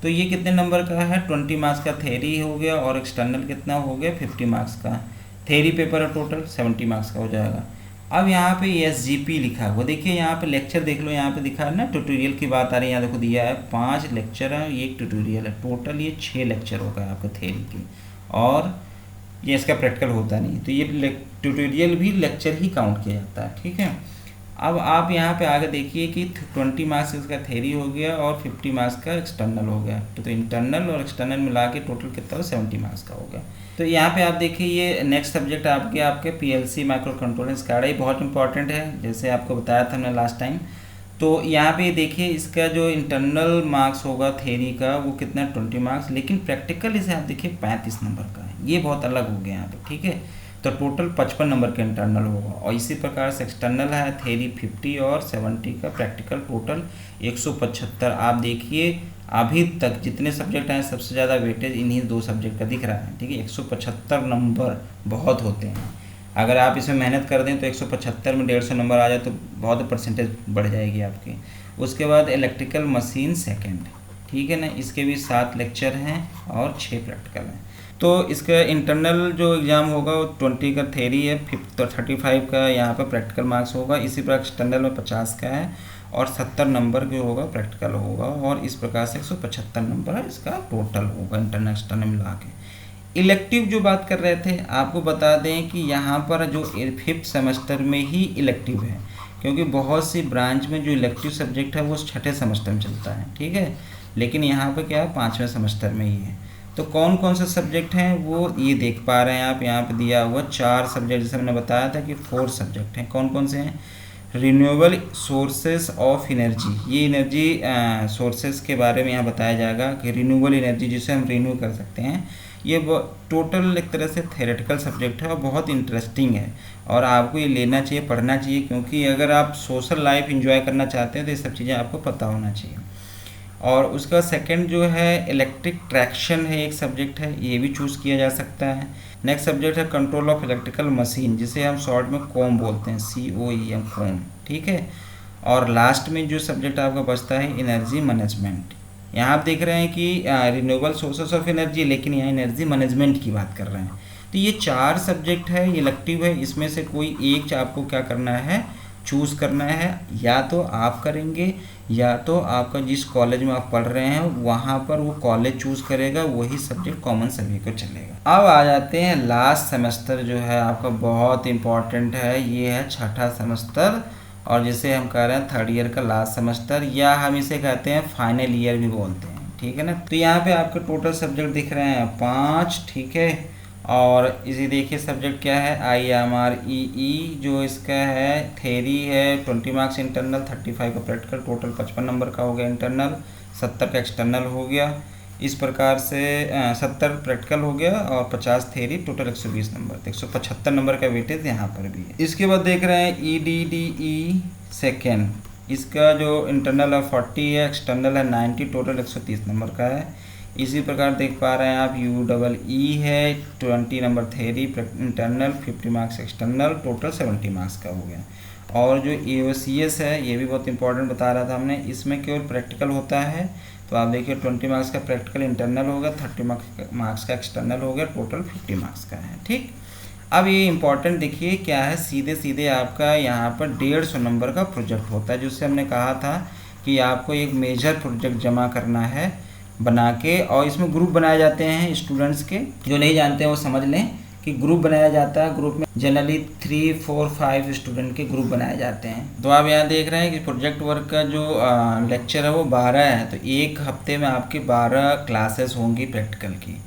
तो ये कितने नंबर का है? 20 मार्क्स का थेरी हो गया और एक्सटर्नल कितना हो गया? 50 मार्क्स का। थेरी पेपर है टोटल 70 मार्क्स का हो जाएगा। अब यहाँ पे SGP लिखा हुआ, देखिए यहाँ पे लेक्चर देख लो, यहाँ पे दिखा है ना, ट्यूटोरियल की बात आ रही है, यहाँ देखो दिया है 5 लेक्चर है, ये ट्यूटोरियल है, टोटल ये 6 लेक्चर हो गए आपका थेरी के, और ये इसका प्रैक्टिकल होता नहीं, तो ये ट्यूटोरियल भी लेक्चर ही काउंट किया जाता है। ठीक है, अब आप यहाँ पे आगे देखिए कि 20 मार्क्स इसका थेरी हो गया और 50 मार्क्स का एक्सटर्नल हो गया, तो इंटरनल और एक्सटर्नल मिला के टोटल कितना हो? 70 मार्क्स का हो गया। तो यहाँ पे आप देखिए ये नेक्स्ट सब्जेक्ट आपके PLC माइक्रो कंट्रोलर SCADA, ये बहुत इंपॉर्टेंट है, जैसे आपको बताया था हमने लास्ट टाइम। तो यहाँ पे देखिए इसका जो इंटरनल मार्क्स होगा थेरी का वो कितना? 20 मार्क्स, लेकिन प्रैक्टिकल इसे आप देखिए 35 नंबर का है, ये बहुत अलग हो गया यहाँ पे। ठीक है, तो टोटल 55 नंबर का इंटरनल होगा, और इसी प्रकार से एक्सटर्नल है थेरी 50 और 70 का प्रैक्टिकल, टोटल 175। आप देखिए अभी तक जितने सब्जेक्ट हैं सबसे ज़्यादा वेटेज इन्हीं 2 सब्जेक्ट का दिख रहा है। ठीक है, 175 नंबर बहुत होते हैं, अगर आप इसमें मेहनत कर दें तो 175 में 150 नंबर आ जाए तो बहुत परसेंटेज बढ़ जाएगी आपकी। उसके बाद इलेक्ट्रिकल मशीन सेकंड, ठीक है ना, इसके भी 7 लेक्चर हैं और 6 प्रैक्टिकल हैं। तो इसका इंटरनल जो एग्ज़ाम होगा वो 20 का थेरी है, 35 का यहाँ पर प्रैक्टिकल मार्क्स होगा, इसी प्रकार एक्सटर्नल में 50 का है और 70 नंबर जो होगा प्रैक्टिकल होगा, और इस प्रकार से 175 नंबर है इसका टोटल होगा इंटरनल एक्सटर्नल मिला के। इलेक्टिव जो बात कर रहे थे, आपको बता दें कि यहाँ पर जो 5th सेमेस्टर में ही इलेक्टिव है, क्योंकि बहुत सी ब्रांच में जो इलेक्टिव सब्जेक्ट है वो 6ठे सेमेस्टर में चलता है। ठीक है, लेकिन यहाँ पर क्या है 5वें सेमेस्टर में ही है। तो कौन कौन से सब्जेक्ट हैं वो ये देख पा रहे हैं आप, यहाँ पे दिया हुआ 4 सब्जेक्ट, जैसे मैंने बताया था कि 4 सब्जेक्ट हैं। कौन कौन से हैं? रिन्यूएबल सोर्सेस ऑफ एनर्जी, ये एनर्जी सोर्सेस के बारे में यहाँ बताया जाएगा कि रिन्यूएबल एनर्जी जिसे हम रिन्यू कर सकते हैं, ये टोटल एक तरह से थेरेटिकल सब्जेक्ट है और बहुत इंटरेस्टिंग है, और आपको ये लेना चाहिए, पढ़ना चाहिए, क्योंकि अगर आप सोशल लाइफ एंजॉय करना चाहते हैं तो ये सब चीज़ें आपको पता होना चाहिए। और उसका सेकंड जो है इलेक्ट्रिक ट्रैक्शन है, एक सब्जेक्ट है, ये भी चूज़ किया जा सकता है। नेक्स्ट सब्जेक्ट है कंट्रोल ऑफ इलेक्ट्रिकल मशीन, जिसे हम शॉर्ट में कॉम बोलते हैं, COEM कॉम। ठीक है, और लास्ट में जो सब्जेक्ट आपका बचता है एनर्जी मैनेजमेंट, यहाँ आप देख रहे हैं कि रिन्यूएबल सोर्सेस ऑफ एनर्जी, लेकिन यहाँ एनर्जी मैनेजमेंट की बात कर रहे हैं। तो ये 4 सब्जेक्ट है, ये इलेक्टिव है, इसमें से कोई एक आपको क्या करना है, चूज़ करना है। या तो आप करेंगे या तो आपका जिस कॉलेज में आप पढ़ रहे हैं वहाँ पर वो कॉलेज चूज़ करेगा, वही सब्जेक्ट कॉमन सभी को चलेगा। अब आ जाते हैं लास्ट सेमेस्टर जो है आपका बहुत इम्पॉर्टेंट है, ये है छठा सेमेस्टर, और जिसे हम कह रहे हैं थर्ड ईयर का लास्ट सेमेस्टर, या हम इसे कहते हैं फाइनल ईयर भी बोलते हैं, ठीक है ना। तो यहाँ पे आपके टोटल सब्जेक्ट दिख रहे हैं 5, ठीक है। और इसी देखिए सब्जेक्ट क्या है, IMREE, जो इसका है थेरी है 20 मार्क्स इंटरनल, 35 का प्रैक्टिकल, टोटल 55 नंबर का हो गया इंटरनल, 70 का एक्सटर्नल हो गया। इस प्रकार से 70 प्रैक्टिकल हो गया और 50 थेरी, टोटल 120 नंबर, 175 नंबर का वेटेज यहाँ पर भी है। इसके बाद देख रहे हैं EDDE सेकेंड, इसका जो इंटरनल है 40 है, एक्सटर्नल है 90, टोटल 130 नंबर का है। इसी प्रकार देख पा रहे हैं आप UEE है 20 number theory internal, 50 marks external, total 70 marks का हो गया। और जो AOCS है ये भी बहुत इंपॉर्टेंट बता रहा था हमने, इसमें केवल प्रैक्टिकल होता है। तो आप देखिए 20 मार्क्स का प्रैक्टिकल इंटरनल हो गया, 30 मार्क्स का एक्सटर्नल हो गया, टोटल 50 मार्क्स का है, ठीक। अब ये इंपॉर्टेंट देखिए क्या है, सीधे सीधे आपका यहाँ पर 150 नंबर का प्रोजेक्ट होता है, जिससे हमने कहा था कि आपको एक मेजर प्रोजेक्ट जमा करना है बना के, और इसमें ग्रुप बनाए जाते हैं स्टूडेंट्स के। जो नहीं जानते हैं वो समझ लें कि ग्रुप बनाया जाता है, ग्रुप में जनरली 3, 4, 5 स्टूडेंट के ग्रुप बनाए जाते हैं। तो आप यहाँ देख रहे हैं कि प्रोजेक्ट वर्क का जो लेक्चर है वो 12 है, तो एक हफ्ते में आपके 12 क्लासेस होंगी प्रैक्टिकल की।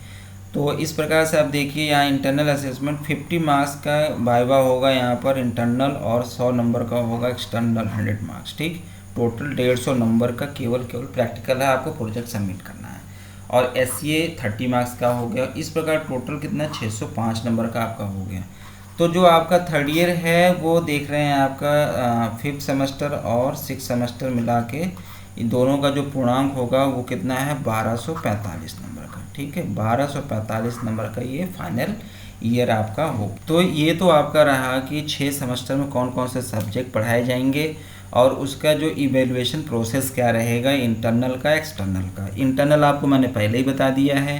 तो इस प्रकार से आप देखिए यहाँ इंटरनल असेसमेंट 50 मार्क्स का वाइवा होगा यहाँ पर इंटरनल, और 100 नंबर का होगा एक्सटर्नल 100 मार्क्स, ठीक। टोटल 150 नंबर का केवल प्रैक्टिकल है, आपको प्रोजेक्ट सबमिट करना है। और SCA 30 मार्क्स का हो गया। इस प्रकार टोटल कितना 605 नंबर का आपका हो गया। तो जो आपका थर्ड ईयर है वो देख रहे हैं आपका 5th सेमेस्टर और 6th सेमेस्टर मिला के इन दोनों का जो पूर्णांक होगा वो कितना है 1245 नंबर का, ठीक है। 1245 नंबर का ये फाइनल ईयर आपका हो। तो ये तो आपका रहा कि 6 सेमेस्टर में कौन कौन से सब्जेक्ट पढ़ाए जाएंगे और उसका जो इवेल्युएशन प्रोसेस क्या रहेगा इंटरनल का एक्सटर्नल का। इंटरनल आपको मैंने पहले ही बता दिया है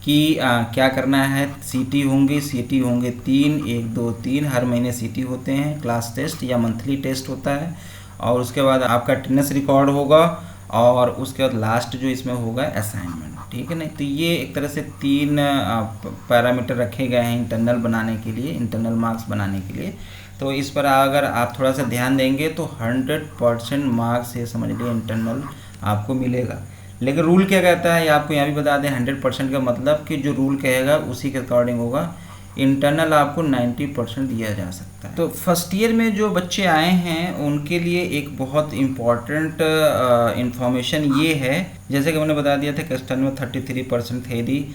कि क्या करना है, CT होंगे 3, 1, 2, 3 हर महीने CT होते हैं, क्लास टेस्ट या मंथली टेस्ट होता है, और उसके बाद आपका अटेंडेंस रिकॉर्ड होगा, और उसके बाद लास्ट जो इसमें होगा असाइनमेंट, ठीक है ना। तो ये एक तरह से 3 पैरामीटर रखे गए हैं इंटरनल बनाने के लिए, इंटरनल मार्क्स बनाने के लिए। तो इस पर अगर आप थोड़ा सा ध्यान देंगे तो 100% मार्क्स ये समझ लीजिए इंटरनल आपको मिलेगा। लेकिन रूल क्या कहता है ये आपको यहाँ भी बता दें, 100% का मतलब कि जो रूल कहेगा उसी के अकॉर्डिंग होगा। इंटरनल आपको 90% दिया जा सकता है। तो फर्स्ट ईयर में जो बच्चे आए हैं उनके लिए एक बहुत इम्पॉर्टेंट इंफॉर्मेशन ये है, जैसे कि मैंने बता दिया था कि एक्सटर्नल में 33% थेरी,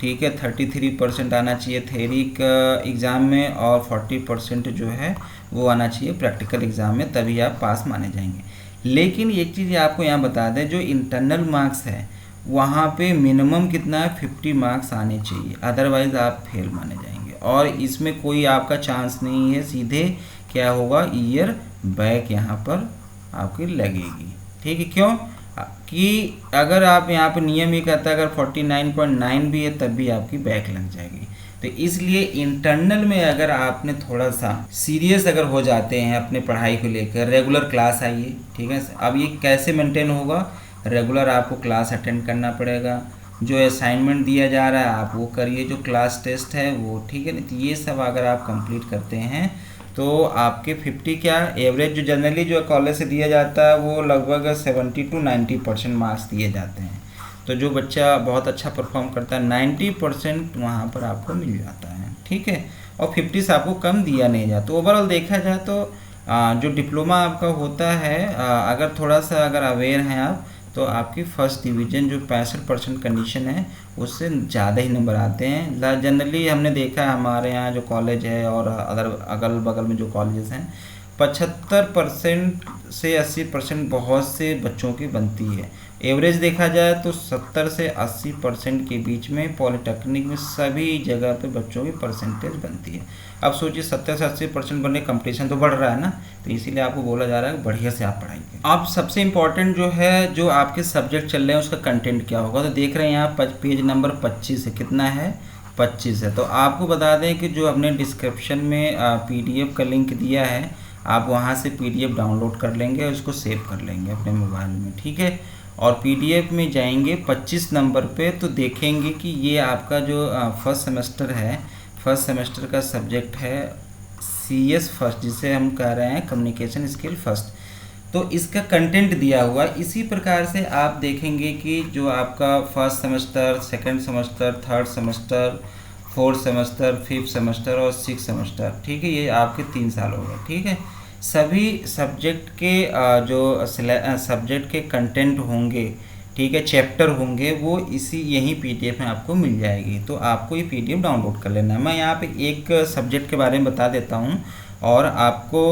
ठीक है, 33% आना चाहिए थेरी का एग्ज़ाम में, और 40% जो है वो आना चाहिए प्रैक्टिकल एग्ज़ाम में, तभी आप पास माने जाएंगे। लेकिन एक चीज़ आपको यहाँ बता दें, जो इंटरनल मार्क्स है वहाँ पे मिनिमम कितना है 50 मार्क्स आने चाहिए, अदरवाइज़ आप फेल माने जाएंगे। और इसमें कोई आपका चांस नहीं है, सीधे क्या होगा ईयर बैक यहाँ पर आपकी लगेगी, ठीक है। क्यों कि अगर आप यहाँ पर नियम ये कहता है अगर 49.9 भी है तब भी आपकी बैक लग जाएगी। तो इसलिए इंटरनल में अगर आपने थोड़ा सा सीरियस अगर हो जाते हैं अपने पढ़ाई को लेकर, रेगुलर क्लास आइए, ठीक है। अब ये कैसे मेंटेन होगा, रेगुलर आपको क्लास अटेंड करना पड़ेगा, जो असाइनमेंट दिया जा रहा है आप वो करिए, जो क्लास टेस्ट है वो, ठीक है ना। तो ये सब अगर आप कंप्लीट करते हैं तो आपके 50 क्या एवरेज जो जनरली जो कॉलेज से दिया जाता है वो लगभग 70 to 90% मार्क्स दिए जाते हैं। तो जो बच्चा बहुत अच्छा परफॉर्म करता है 90% वहाँ पर आपको मिल जाता है, ठीक है। और 50 से आपको कम दिया नहीं जाता। तो ओवरऑल देखा जाए तो जो डिप्लोमा आपका होता है, अगर थोड़ा सा अगर अवेयर हैं आप, तो आपकी फर्स्ट डिवीज़न जो 65% कंडीशन है उससे ज़्यादा ही नंबर आते हैं। जनरली हमने देखा है हमारे यहाँ जो कॉलेज है और अदर अगल बगल में जो कॉलेजेस हैं 75% से 80% बहुत से बच्चों की बनती है। एवरेज देखा जाए तो 70 से 80% के बीच में पॉलिटेक्निक में सभी जगह पे बच्चों की परसेंटेज बनती है। अब सोचिए 70 से 80% बनने, कंपटीशन तो बढ़ रहा है ना, तो इसीलिए आपको बोला जा रहा है बढ़िया से आप पढ़ाई करें। अब सबसे इम्पोर्टेंट जो है, जो आपके सब्जेक्ट चल रहे हैं उसका कंटेंट क्या होगा, तो देख रहे हैं यहाँ पेज नंबर 25 है, कितना है 25 है। तो आपको बता दें कि जो हमने डिस्क्रिप्शन में PDF का लिंक दिया है, आप वहाँ से PDF डाउनलोड कर लेंगे और उसको सेव कर लेंगे अपने मोबाइल में, ठीक है। और PDF में जाएंगे 25 नंबर पे, तो देखेंगे कि ये आपका जो फर्स्ट सेमेस्टर है, फर्स्ट सेमेस्टर का सब्जेक्ट है CS फर्स्ट, जिसे हम कह रहे हैं कम्युनिकेशन स्किल फर्स्ट। तो इसका कंटेंट दिया हुआ इसी प्रकार से आप देखेंगे कि जो आपका first semester, second semester, third semester, fourth semester, fifth semester और सिक्स सेमेस्टर, ठीक है, ये आपके 3 साल हो गए, ठीक है। सभी सब्जेक्ट के जो सब्जेक्ट के कंटेंट होंगे, ठीक है, चैप्टर होंगे, वो इसी यही PDF में आपको मिल जाएगी। तो आपको ये PDF डाउनलोड कर लेना है। मैं यहाँ पे एक सब्जेक्ट के बारे में बता देता हूँ और आपको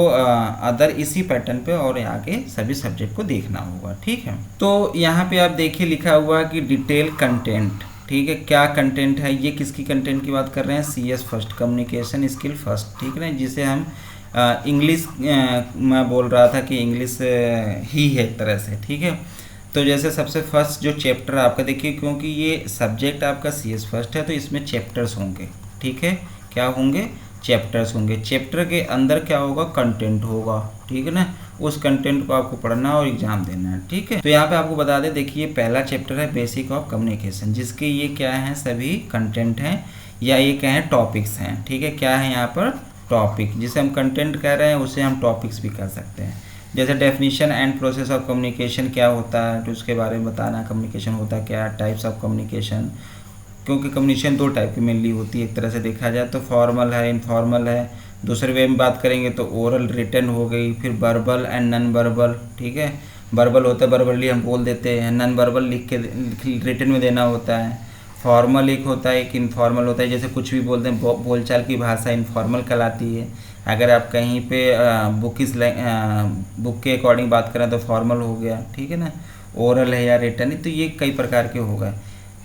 अदर इसी पैटर्न पे और आगे सभी सब्जेक्ट को देखना होगा, ठीक है। तो यहाँ पे आप देखिए लिखा हुआ है कि डिटेल कंटेंट, ठीक है, क्या कंटेंट है, ये किसकी कंटेंट की बात कर रहे हैं, CS first, communication skill first, ठीक है ना, जिसे हम इंग्लिश मैं बोल रहा था कि इंग्लिश ही है एक तरह से, ठीक है। तो जैसे सबसे फर्स्ट जो चैप्टर आपका देखिए, क्योंकि ये सब्जेक्ट आपका CS फर्स्ट है तो इसमें चैप्टर्स होंगे, ठीक है, क्या होंगे, चैप्टर्स होंगे। चैप्टर के अंदर क्या होगा, कंटेंट होगा, ठीक है ना, उस कंटेंट को आपको पढ़ना और एग्जाम देना है, ठीक है। तो यहाँ पे आपको बता दें, देखिए पहला चैप्टर है बेसिक ऑफ कम्युनिकेशन, जिसके ये क्या है, सभी कंटेंट हैं या ये क्या है, टॉपिक्स हैं, ठीक है। क्या है यहाँ पर, टॉपिक, जिसे हम कंटेंट कह रहे हैं उसे हम टॉपिक्स भी कह सकते हैं। जैसे definition and process of communication क्या होता है, तो उसके बारे में बताना, कम्युनिकेशन होता क्या, टाइप्स ऑफ कम्युनिकेशन, क्योंकि कम्युनिकेशन 2 टाइप की मेनली होती है एक तरह से देखा जाए तो, फॉर्मल है, इनफॉर्मल है। दूसरे वे में बात करेंगे तो ओरल, रिटन हो गई, फिर वर्बल एंड नॉन वर्बल, ठीक है। वर्बल होता है, वर्बली हम बोल देते हैं, नॉन वर्बल लिख के रिटन में देना होता है। फॉर्मल एक होता है, एक इनफॉर्मल होता है, जैसे कुछ भी बोलते हैं, बोलचाल की भाषा इनफॉर्मल कहलाती है। अगर आप कहीं पे बुक के अकॉर्डिंग बात करें तो फॉर्मल हो गया, ठीक है ना। ओरल है या रिटन, तो ये कई प्रकार के हो गए।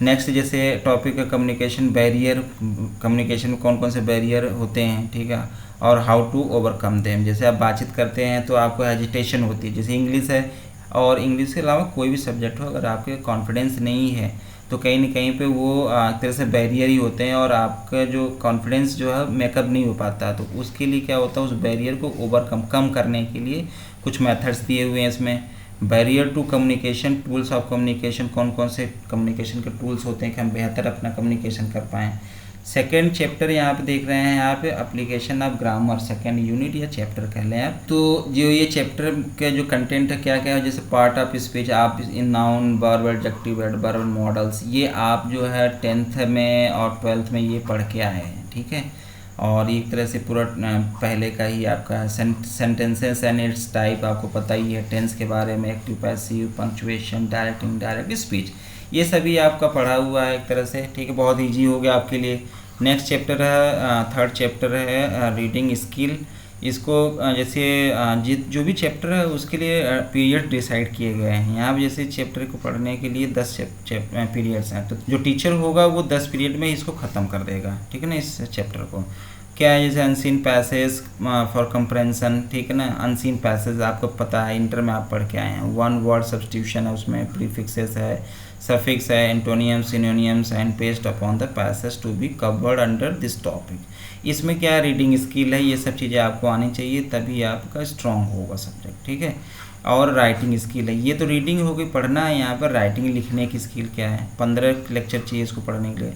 नेक्स्ट जैसे टॉपिक है कम्युनिकेशन बैरियर, कम्युनिकेशन में कौन कौन से बैरियर होते हैं, ठीक है, और हाउ टू ओवरकम देम। जैसे आप बातचीत करते हैं तो आपको हेजिटेशन होती है, जैसे इंग्लिश है, और इंग्लिश के अलावा कोई भी सब्जेक्ट हो, अगर आपके कॉन्फिडेंस नहीं है तो कहीं ना कहीं पे वो एक तरह से बैरियर ही होते हैं और आपका जो कॉन्फिडेंस जो है मेकअप नहीं हो पाता। तो उसके लिए क्या होता है, उस बैरियर को ओवरकम कम करने के लिए कुछ मेथड्स दिए हुए हैं इसमें। Barrier to communication, tools of communication, कौन कौन से कम्युनिकेशन के टूल्स होते हैं कि हम बेहतर अपना कम्युनिकेशन कर पाएँ। सेकेंड चैप्टर यहाँ पे देख रहे हैं, यहाँ पे application of grammar, second unit या चैप्टर कह लें आप। तो जो ये चैप्टर का जो कंटेंट है क्या क्या है, जैसे पार्ट ऑफ स्पीच, आप इन noun, verb, adjective, adverb, modals, ये आप जो है 10th में और 12th में ये पढ़ के आए हैं, ठीक है। और एक तरह से पूरा पहले का ही आपका सेंटेंसेस एंड इट्स टाइप आपको पता ही है, टेंस के बारे में, active, passive, punctuation, direct, indirect speech, ये सभी आपका पढ़ा हुआ है एक तरह से, ठीक है, बहुत ईजी हो गया आपके लिए। नेक्स्ट चैप्टर है, थर्ड चैप्टर है रीडिंग स्किल। इसको जैसे जो भी चैप्टर है उसके लिए पीरियड डिसाइड किए गए हैं। यहाँ पे जैसे चैप्टर को पढ़ने के लिए 10 पीरियड्स हैं, तो जो टीचर होगा वो 10 पीरियड में इसको ख़त्म कर देगा, ठीक है ना, इस चैप्टर को। क्या है, जैसे अनसीन पैसेज फॉर कंप्रेंशन, ठीक है ना। अनसीन पैसेज आपको पता है, इंटर में आप पढ़ के आए हैं। वन वर्ड सब्स्टिट्यूशन है, उसमें प्रीफिक्सेस है, सफिक्स है, antonyms, synonyms and based upon the passage to be covered under this topic. इसमें क्या रीडिंग स्किल है, ये सब चीज़ें आपको आनी चाहिए, तभी आपका स्ट्रॉन्ग होगा सब्जेक्ट, ठीक है। और राइटिंग स्किल है, ये तो रीडिंग हो गई, पढ़ना है। यहाँ पर राइटिंग लिखने की स्किल क्या है, 15 लेक्चर चाहिए इसको पढ़ने के लिए।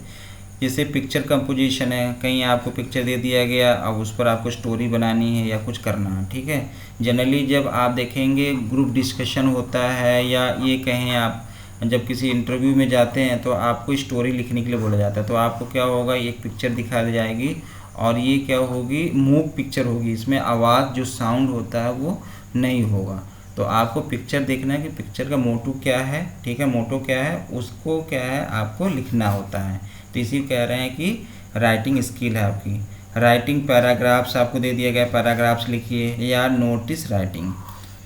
जैसे पिक्चर कंपोजिशन है, कहीं आपको पिक्चर दे दिया गया, अब उस पर आपको स्टोरी बनानी है या कुछ करना है, ठीक है। जनरली जब आप देखेंगे ग्रुप डिस्कशन होता है, या ये कहें आप जब किसी इंटरव्यू में जाते हैं तो आपको स्टोरी लिखने के लिए बोला जाता है, तो आपको क्या होगा, एक पिक्चर दिखा दी जाएगी और ये क्या होगी, मूक पिक्चर होगी, इसमें आवाज़ जो साउंड होता है वो नहीं होगा। तो आपको पिक्चर देखना है कि पिक्चर का मोटो क्या है, ठीक है, मोटो क्या है, उसको क्या है आपको लिखना होता है। तो इसी कह रहे हैं कि राइटिंग स्किल है आपकी। राइटिंग पैराग्राफ्स आपको दे दिया गया, पैराग्राफ्स लिखिए, या नोटिस राइटिंग।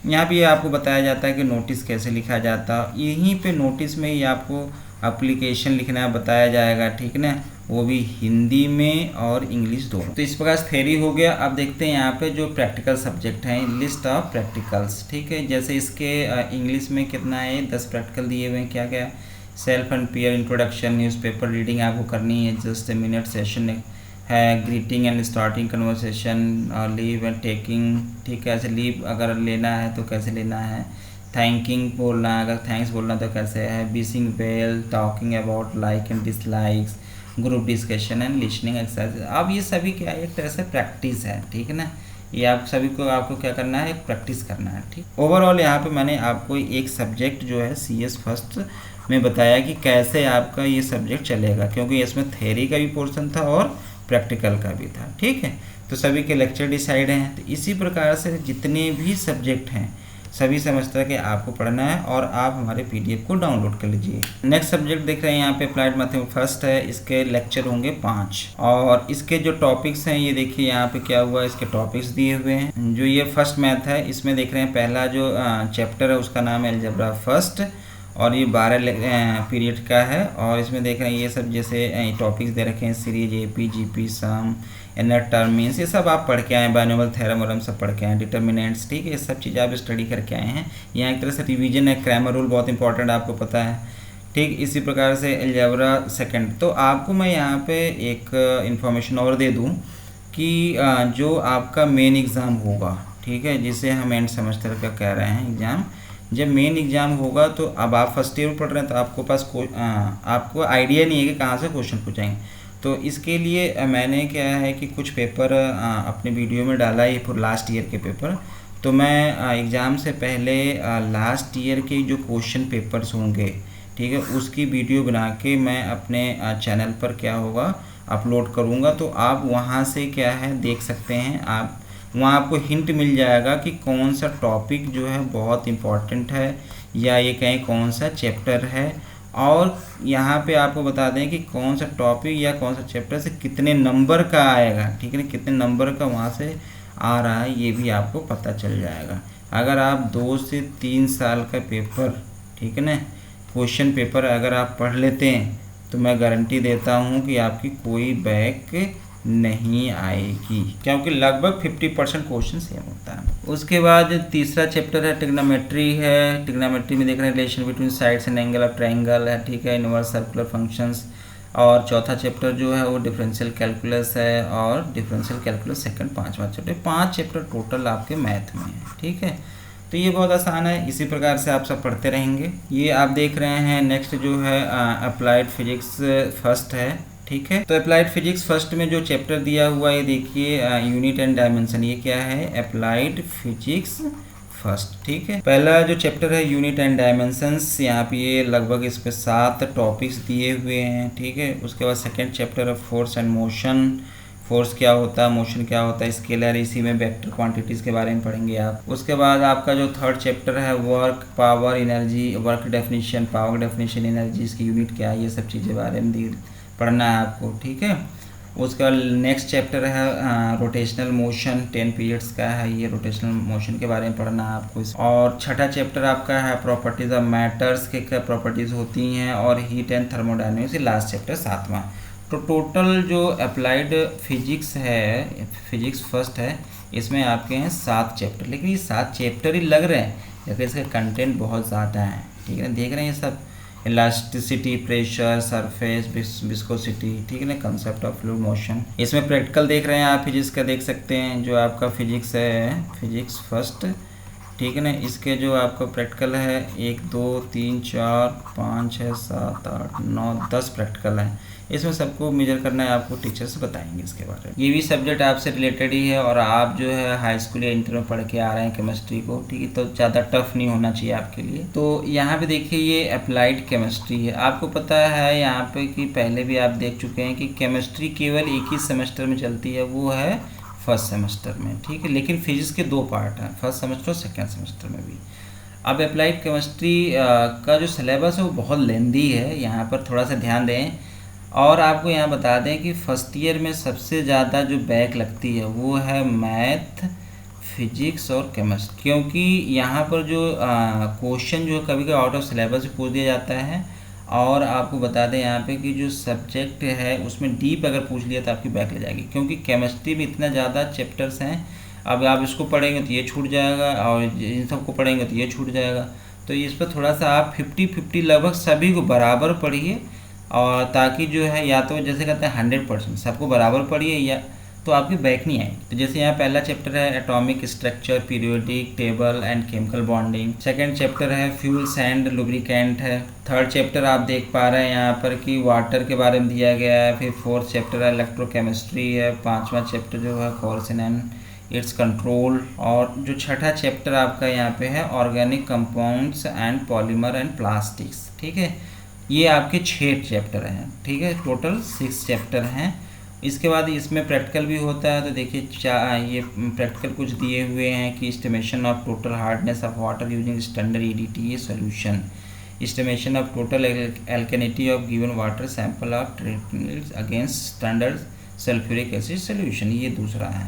यहाँ पे आपको बताया जाता है कि नोटिस कैसे लिखा जाता है। यहीं पे नोटिस में ही आपको एप्लीकेशन लिखना बताया जाएगा, ठीक ना, वो भी हिंदी में और इंग्लिश दोनों। तो इस प्रकार थ्योरी हो गया। अब देखते हैं यहाँ पे जो प्रैक्टिकल सब्जेक्ट हैं, लिस्ट ऑफ प्रैक्टिकल्स, ठीक है। जैसे इसके इंग्लिश में कितना है, 10 प्रैक्टिकल दिए हुए हैं। क्या क्या? Self and peer introduction, newspaper reading आपको करनी है, जस्ट ए मिनट सेशन है, greeting and starting conversation, leave and taking, ठीक है, ऐसे लीव अगर लेना है तो कैसे लेना है, थैंकिंग बोलना है, अगर थैंक्स बोलना तो कैसे है, wishing well, talking about like and dislikes, group discussion and listening exercise. अब ये सभी क्या है, एक तरह से प्रैक्टिस है, ठीक है ना। ये आप सभी को आपको क्या करना है, एक प्रैक्टिस करना है, ठीक। ओवरऑल यहाँ पे मैंने आपको एक सब्जेक्ट जो है CS फर्स्ट में बताया कि कैसे आपका ये सब्जेक्ट चलेगा, क्योंकि इसमें थ्योरी का भी पोर्शन था और प्रैक्टिकल का भी था, ठीक है। तो सभी के लेक्चर डिसाइड हैं। तो इसी प्रकार से जितने भी सब्जेक्ट हैं सभी सेमेस्टर के आपको पढ़ना है, और आप हमारे PDF को डाउनलोड कर लीजिए। नेक्स्ट सब्जेक्ट देख रहे हैं यहाँ पे अप्लाइड मैथमेटिक्स फर्स्ट है। इसके लेक्चर होंगे 5, और इसके जो टॉपिक्स हैं ये देखिए यहाँ पे क्या हुआ, इसके टॉपिक्स दिए हुए हैं। जो ये फर्स्ट मैथ है, इसमें देख रहे हैं पहला जो चैप्टर है उसका नाम है अलजेब्रा फर्स्ट, और ये 12 पीरियड का है। और इसमें देख रहे हैं ये सब जैसे टॉपिक्स दे रखे हैं, सीरीज, AP, GP, सम, इनर टर्म, मीन्स, ये सब आप पढ़ के आए हैं, बाइनोमियल थ्योरम वरम सब पढ़ के आए हैं, डिटर्मिनेंट्स, ठीक है, ये सब चीज़ें आप स्टडी करके आए हैं। यहाँ एक तरह से रिवीजन है, ग्रामर रूल बहुत इंपॉर्टेंट आपको पता है, ठीक। इसी प्रकार से अलजेब्रा सेकंड। तो आपको मैं यहाँ पे एक इन्फॉर्मेशन और दे दूँ कि जो आपका मेन एग्ज़ाम होगा, ठीक है, जिसे हम एंड सेमेस्टर का कह रहे हैं एग्ज़ाम, जब मेन एग्ज़ाम होगा तो अब आप फर्स्ट ईयर पढ़ रहे हैं तो आपको पास आपको आइडिया नहीं है कि कहाँ से क्वेश्चन पूछेंगे। तो इसके लिए मैंने क्या है कि कुछ पेपर अपने वीडियो में डाला है फॉर लास्ट ईयर के पेपर। तो मैं एग्ज़ाम से पहले लास्ट ईयर के जो क्वेश्चन पेपर्स होंगे, ठीक है, उसकी वीडियो बना के मैं अपने चैनल पर क्या होगा अपलोड करूँगा। तो आप वहाँ से क्या है देख सकते हैं, आप वहाँ आपको हिंट मिल जाएगा कि कौन सा टॉपिक जो है बहुत इम्पॉर्टेंट है, या ये कहें कौन सा चैप्टर है, और यहाँ पे आपको बता दें कि कौन सा टॉपिक या कौन सा चैप्टर से कितने नंबर का आएगा, ठीक है ना, कितने नंबर का वहाँ से आ रहा है ये भी आपको पता चल जाएगा। अगर आप 2 से 3 साल का पेपर, ठीक है ना, क्वेश्चन पेपर अगर आप पढ़ लेते हैं तो मैं गारंटी देता हूँ कि आपकी कोई बैक नहीं आएगी, क्योंकि लगभग 50% क्वेश्चन सेम होता है। उसके बाद तीसरा चैप्टर है ट्रिग्नोमेट्री है। ट्रिग्नोमेट्री में देख रहे हैं relation between sides and angle of triangle है, ठीक है, इनवर्स सर्कुलर फंक्शंस। और चौथा चैप्टर जो है वो डिफरेंशियल कैलकुलस है, और डिफरेंशियल कैलकुलस सेकंड, 5वां चैप्टर। 5 चैप्टर टोटल आपके मैथ में है, ठीक है। तो ये बहुत आसान है, इसी प्रकार से आप सब पढ़ते रहेंगे। ये आप देख रहे हैं नेक्स्ट जो है अप्लाइड फिजिक्स फर्स्ट है, ठीक है। तो अप्लाइड फिजिक्स फर्स्ट में जो चैप्टर दिया हुआ है देखिए, यूनिट एंड डायमेंशन, ये क्या है, अप्लाइड फिजिक्स फर्स्ट, ठीक है। पहला जो चैप्टर है यूनिट एंड डायमेंशंस, यहाँ पे ये लगभग इस पे 7 टॉपिक्स दिए हुए हैं, ठीक है। उसके बाद सेकेंड चैप्टर है फोर्स एंड मोशन। फोर्स क्या होता है, मोशन क्या होता है, स्केलर, इसी में वेक्टर क्वांटिटीज़ के बारे में पढ़ेंगे आप। उसके बाद आपका जो थर्ड चैप्टर है work, power, energy, work definition, power definition, energy, इसकी यूनिट क्या है, ये सब चीज़ें बारे में पढ़ना है आपको, ठीक है। उसका नेक्स्ट चैप्टर है रोटेशनल मोशन, 10 पीरियड्स का है, ये रोटेशनल मोशन के बारे में पढ़ना है आपको। और छठा चैप्टर आपका है प्रॉपर्टीज ऑफ मैटर्स, के क्या प्रॉपर्टीज़ होती हैं, और heat and thermodynamics, last chapter 7वां। तो टोटल जो अप्लाइड फिजिक्स है, फिजिक्स फर्स्ट है, इसमें आपके हैं 7 चैप्टर, लेकिन ये 7 चैप्टर ही लग रहे हैं लेकिन इसका कंटेंट बहुत ज़्यादा है, ठीक है ना। देख रहे हैं ये सब इलास्टिसिटी, प्रेशर, सरफेस, विस्कोसिटी, ठीक है ना, कंसेप्ट ऑफ फ्लूइड मोशन। इसमें प्रैक्टिकल देख रहे हैं आप फिजिक्स का, देख सकते हैं जो आपका फिजिक्स है, फिजिक्स फर्स्ट, ठीक है ना। इसके जो आपका प्रैक्टिकल है 1 2 3 4 5 6 7 8 9 10 प्रैक्टिकल है। इसमें सबको मेजर करना है, आपको टीचर्स बताएंगे इसके बारे में। ये भी सब्जेक्ट आपसे रिलेटेड ही है, और आप जो है हाई स्कूल या इंटर में पढ़ के आ रहे हैं केमिस्ट्री को, ठीक है, तो ज़्यादा टफ नहीं होना चाहिए आपके लिए। तो यहाँ पे देखिए ये अप्लाइड केमिस्ट्री है। आपको पता है यहाँ पे कि पहले भी आप देख चुके हैं कि केमिस्ट्री केवल एक ही सेमेस्टर में चलती है, वो है फर्स्ट सेमेस्टर में, ठीक है। लेकिन फिजिक्स के 2 पार्ट हैं, फर्स्ट सेमेस्टर और सेकेंड सेमेस्टर में भी। अब अप्लाइड केमिस्ट्री का जो सिलेबस है वो बहुत लेंदी है, यहाँ पर थोड़ा सा ध्यान दें। और आपको यहाँ बता दें कि फर्स्ट ईयर में सबसे ज़्यादा जो बैक लगती है वो है मैथ, फिजिक्स और केमिस्ट्री, क्योंकि यहाँ पर जो क्वेश्चन जो कभी कभी आउट ऑफ सिलेबस पूछ दिया जाता है। और आपको बता दें यहाँ पे कि जो सब्जेक्ट है उसमें डीप अगर पूछ लिया तो आपकी बैक लग जाएगी, क्योंकि केमिस्ट्री में इतना ज़्यादा चैप्टर्स हैं। अब आप इसको पढ़ेंगे तो ये छूट जाएगा और इन सबको पढ़ेंगे तो ये छूट जाएगा। तो इस पर थोड़ा सा आप 50-50 लगभग सभी को बराबर पढ़िए, और ताकि जो है या तो जैसे कहते हैं 100% सबको बराबर पढ़िए, या तो आपकी बैक नहीं आएगी। तो जैसे यहाँ पहला चैप्टर है atomic structure, periodic table and chemical bonding. Second chapter है फ्यूल्स एंड लुब्रिकेंट है। थर्ड चैप्टर आप देख पा रहे हैं यहाँ पर कि वाटर के बारे में दिया गया है। फिर फोर्थ चैप्टर है इलेक्ट्रोकेमिस्ट्री है। पांचवा चैप्टर जो है कोर्सन एंड इट्स कंट्रोल। और जो छठा चैप्टर आपका यहाँ पे है organic compounds and polymer and plastics. ठीक है, ये आपके 6 चैप्टर हैं। ठीक है, टोटल 6 चैप्टर हैं। इसके बाद इसमें प्रैक्टिकल भी होता है। तो देखिए ये प्रैक्टिकल कुछ दिए हुए हैं कि estimation of total hardness of water using standard EDTA solution, estimation of total alkalinity of given water sample of treatment against standard sulphuric acid solution, ये दूसरा है।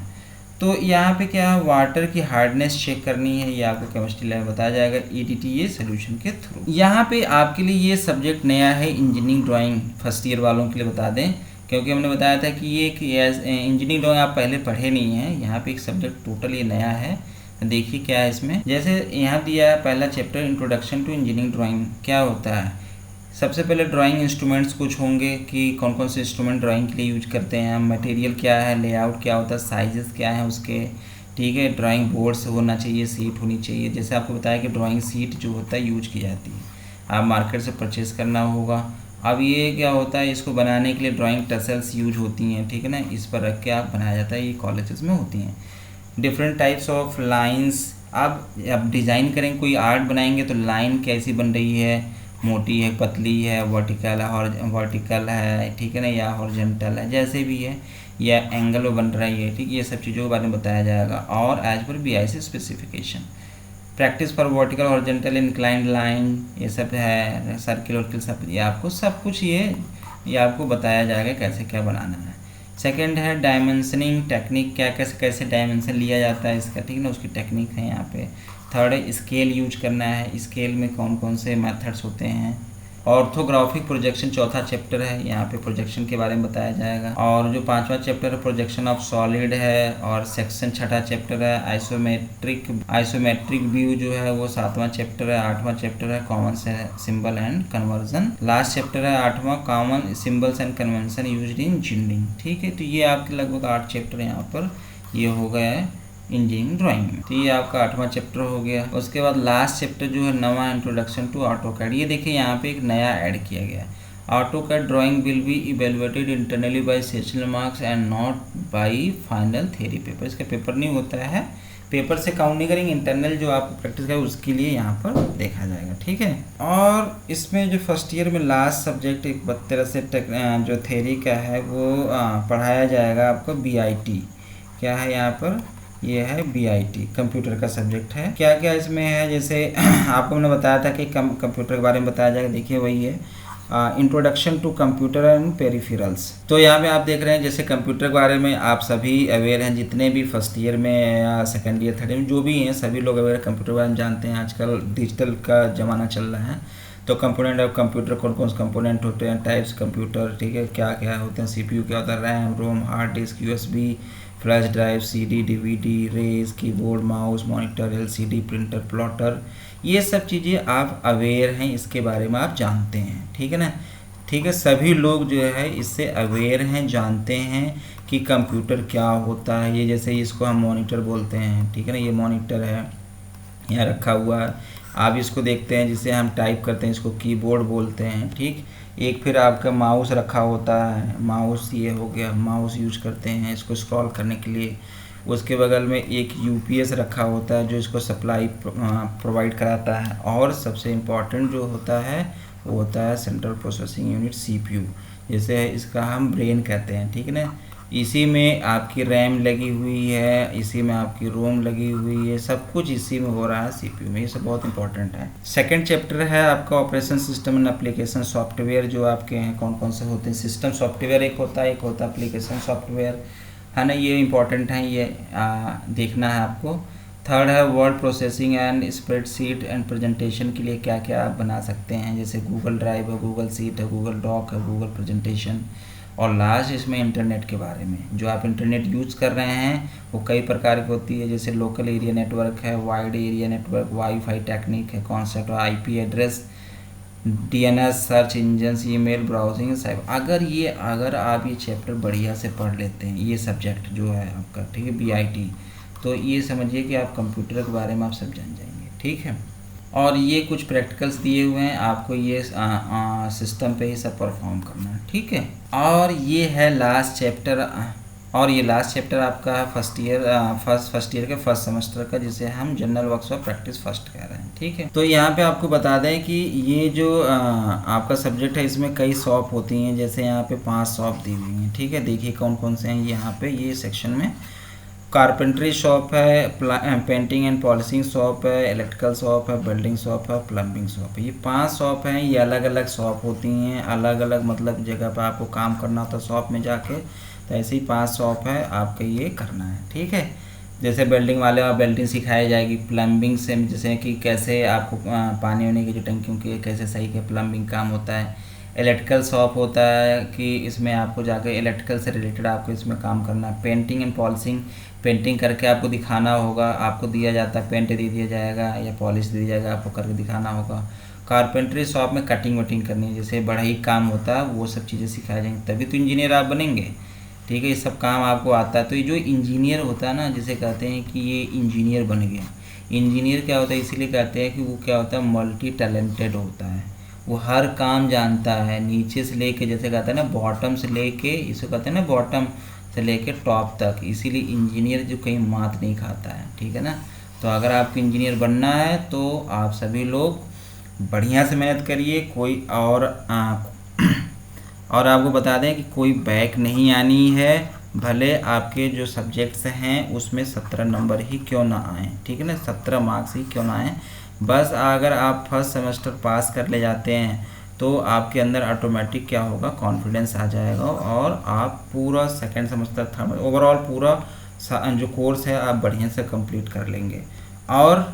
तो यहाँ पे क्या है, वाटर की हार्डनेस चेक करनी है, ये आपको केमिस्ट्री लैब बताया जाएगा EDTA सॉल्यूशन के थ्रू। यहाँ पे आपके लिए ये सब्जेक्ट नया है इंजीनियरिंग ड्राइंग फर्स्ट ईयर वालों के लिए बता दें, क्योंकि हमने बताया था कि ये इंजीनियरिंग ड्राइंग आप पहले पढ़े नहीं हैं। यहाँ पे एक सब्जेक्ट टोटल ये नया है। देखिए क्या है इसमें, जैसे यहाँ दिया है पहला chapter introduction to engineering drawing. क्या होता है, सबसे पहले ड्राइंग इंस्ट्रूमेंट्स कुछ होंगे कि कौन कौन से इंस्ट्रूमेंट ड्राइंग के लिए यूज करते हैं, मटेरियल क्या है, लेआउट क्या होता है, साइजेस क्या है उसके। ठीक है, ड्राइंग बोर्ड्स होना चाहिए, सीट होनी चाहिए। जैसे आपको बताया कि ड्राइंग सीट जो होता है यूज की जाती है, आप मार्केट से परचेज़ करना होगा। अब ये क्या होता है, इसको बनाने के लिए ड्राइंग टसल्स यूज होती हैं। ठीक है ना, इस पर रख के आप बनाया जाता है, ये कॉलेजेस में होती हैं। डिफरेंट टाइप्स ऑफ लाइंस, आप डिज़ाइन करेंगे, कोई आर्ट बनाएंगे तो लाइन कैसी बन रही है, मोटी है, पतली है, वर्टिकल है, ठीक है ना, या हॉरिजॉन्टल है, जैसे भी है, या एंगल में बन रहा है, ठीक, ये सब चीज़ों के बारे में बताया जाएगा। और as per BIC specification, practice for vertical horizontal inclined line, ये सब है, सर्किल वर्किल सब, ये आपको सब कुछ ये आपको बताया जाएगा कैसे क्या बनाना है। सेकंड है डायमेंशनिंग टेक्निक, क्या कैसे डायमेंशन लिया जाता है इसका, ठीक है ना, उसकी टेक्निक है यहाँ पे। थर्ड है स्केल यूज करना है, स्केल में कौन कौन से मेथड्स होते हैं। ऑर्थोग्राफिक प्रोजेक्शन चौथा चैप्टर है, यहाँ पे प्रोजेक्शन के बारे में बताया जाएगा। और जो पांचवा चैप्टर है प्रोजेक्शन ऑफ सॉलिड है। और सेक्शन छठा चैप्टर है आइसोमेट्रिक व्यू जो है वो सातवां चैप्टर है। आठवां चैप्टर है common symbol and conversion. Last chapter है आठवां common symbols and convention used in engineering. ठीक है, तो ये आपके लगभग 8 चैप्टर यहाँ पर ये हो गया है इंजीनियरिंग ड्राइंग में। तो ये आपका 8वां चैप्टर हो गया। उसके बाद लास्ट चैप्टर जो है नवा इंट्रोडक्शन टू ऑटोकैड। ये देखिए यहाँ पे एक नया ऐड किया गया है, AutoCAD drawing will be evaluated internally by sessional marks and not by final theory paper. इसका पेपर नहीं होता है, पेपर से काउंट नहीं करेंगे, इंटरनल जो आप प्रैक्टिस करें उसके लिए यहाँ पर देखा जाएगा। ठीक है, और इसमें जो फर्स्ट ईयर में लास्ट सब्जेक्ट एक तरह से जो थ्योरी का है वो पढ़ाया जाएगा आपको BIT। क्या है यहाँ पर, ये है BIT, कंप्यूटर का सब्जेक्ट है। क्या क्या इसमें है, जैसे आपको मैंने बताया था कि कंप्यूटर के बारे में बताया जाएगा। देखिए वही है introduction to computer and peripherals. तो यहाँ पे आप देख रहे हैं जैसे कंप्यूटर के बारे में आप सभी अवेयर हैं, जितने भी फर्स्ट ईयर में या सेकेंड ईयर थर्ड ईयर में जो भी हैं सभी लोग अवेयर कंप्यूटर के बारे में जानते हैं। आजकल डिजिटल का ज़माना चल रहा है, तो कंपोनेंट ऑफ कंप्यूटर कौन कौन से कंपोनेंट होते हैं, टाइप्स कंप्यूटर, ठीक है, क्या क्या होते हैं, CPU क्या होता है, RAM ROM, hard disk, USB, flash drive, CD DVD, रेज, keyboard, mouse, monitor, LCD, printer, plotter, ये सब चीज़ें आप अवेयर हैं, इसके बारे में आप जानते हैं। ठीक है ना, ठीक है, सभी लोग जो है इससे अवेयर हैं, जानते हैं कि कंप्यूटर क्या होता है। ये जैसे इसको हम मॉनिटर बोलते हैं, ठीक है ना, ये मॉनिटर है यहाँ रखा हुआ है, आप इसको देखते हैं जिसे हम टाइप करते हैं, इसको कीबोर्ड बोलते हैं। ठीक, एक फिर आपका माउस रखा होता है, माउस ये हो गया, माउस यूज करते हैं इसको स्क्रॉल करने के लिए। उसके बगल में एक UPS रखा होता है जो इसको सप्लाई प्रोवाइड कराता है। और सबसे इम्पॉर्टेंट जो होता है वो होता है सेंट्रल प्रोसेसिंग यूनिट CPU, जैसे इसका हम ब्रेन कहते हैं। ठीक है ना, इसी में आपकी रैम लगी हुई है, इसी में आपकी रोम लगी हुई है, सब कुछ इसी में हो रहा है सीपीयू में। ये सब बहुत इंपॉर्टेंट है। सेकंड चैप्टर है आपका operation system and application software. जो आपके हैं कौन कौन से होते हैं, सिस्टम सॉफ्टवेयर एक होता है, एक होता है एप्लीकेशन सॉफ्टवेयर, है ना। ये इंपॉर्टेंट है, ये देखना है आपको। थर्ड है word processing and spreadsheet and presentation के लिए क्या क्या आप बना सकते हैं, जैसे गूगल ड्राइव है, गूगल शीट है, गूगल डॉक है, गूगल प्रेजेंटेशन। और लास्ट इसमें इंटरनेट के बारे में, जो आप इंटरनेट यूज़ कर रहे हैं वो कई प्रकार की होती है, जैसे लोकल एरिया नेटवर्क है, wide area network, wifi technique है, concept IP address, DNS, search engine, email, browsing, cyber. अगर आप ये चैप्टर बढ़िया से पढ़ लेते हैं, ये सब्जेक्ट जो है आपका, ठीक है, बीआईटी, तो ये समझिए कि आप कंप्यूटर के बारे में आप सब जान जाएंगे, ठीक है। और ये कुछ प्रैक्टिकल्स दिए हुए हैं आपको, ये सिस्टम पे ही सब परफॉर्म करना है, ठीक है। और ये है लास्ट चैप्टर, और ये लास्ट चैप्टर आपका फर्स्ट ईयर के फर्स्ट सेमेस्टर का, जिसे हम जनरल वर्कशॉप प्रैक्टिस फर्स्ट कह रहे हैं, ठीक है। तो यहाँ पे आपको बता दें कि ये जो आपका सब्जेक्ट है इसमें कई शॉप होती हैं, जैसे यहाँ पे 5 शॉप दी हुई हैं, ठीक है। देखिए कौन कौन से हैं यहाँ पे, ये सेक्शन में कारपेंट्री शॉप है, पेंटिंग एंड पॉलिशिंग शॉप है, इलेक्ट्रिकल शॉप है, बिल्डिंग शॉप है, प्लम्बिंग शॉप है। ये 5 शॉप हैं, ये अलग अलग शॉप होती हैं, अलग अलग मतलब जगह पर आपको काम करना होता है शॉप में जाके। तो ऐसे ही 5 शॉप है, आपको ये करना है, ठीक है। जैसे बिल्डिंग वाले और बिल्डिंग सिखाई जाएगी, प्लम्बिंग से जैसे कि कैसे आपको पानी वानी की जो टंकियों की कैसे सही के प्लम्बिंग काम होता है। इलेक्ट्रिकल शॉप होता है कि इसमें आपको जाकर इलेक्ट्रिकल से रिलेटेड आपको इसमें काम करना है। पेंटिंग एंड पॉलिशिंग, पेंटिंग करके आपको दिखाना होगा, आपको दिया जाता है, पेंट दे दिया जाएगा या पॉलिश दे दिया जाएगा, आपको करके दिखाना होगा। कारपेंट्री शॉप में कटिंग वटिंग करनी है, जैसे बढ़ई काम होता है, वो सब चीज़ें सिखाई जाएंगी, तभी तो इंजीनियर आप बनेंगे, ठीक है। ये सब काम आपको आता है। तो ये जो इंजीनियर होता है ना, जिसे कहते हैं कि ये इंजीनियर बन गया। इंजीनियर क्या होता है, इसीलिए कहते हैं कि वो क्या होता है, मल्टी टैलेंटेड होता है, वो हर काम जानता है, नीचे से लेके, जैसे कहते हैं ना बॉटम से लेके, इसको कहते हैं ना बॉटम से लेके टॉप तक। इसीलिए इंजीनियर जो कहीं मात नहीं खाता है, ठीक है ना। तो अगर आपको इंजीनियर बनना है तो आप सभी लोग बढ़िया से मेहनत करिए। कोई और आपको बता दें कि कोई बैक नहीं आनी है, भले आपके जो सब्जेक्ट्स हैं उसमें 17 नंबर ही क्यों ना आए, ठीक है ना, 17 मार्क्स ही क्यों ना आए। बस अगर आप फर्स्ट सेमेस्टर पास कर ले जाते हैं तो आपके अंदर ऑटोमेटिक क्या होगा, कॉन्फिडेंस आ जाएगा, और आप पूरा सेकंड सेमेस्टर, थर्ड, ओवरऑल पूरा जो कोर्स है आप बढ़िया से कंप्लीट कर लेंगे। और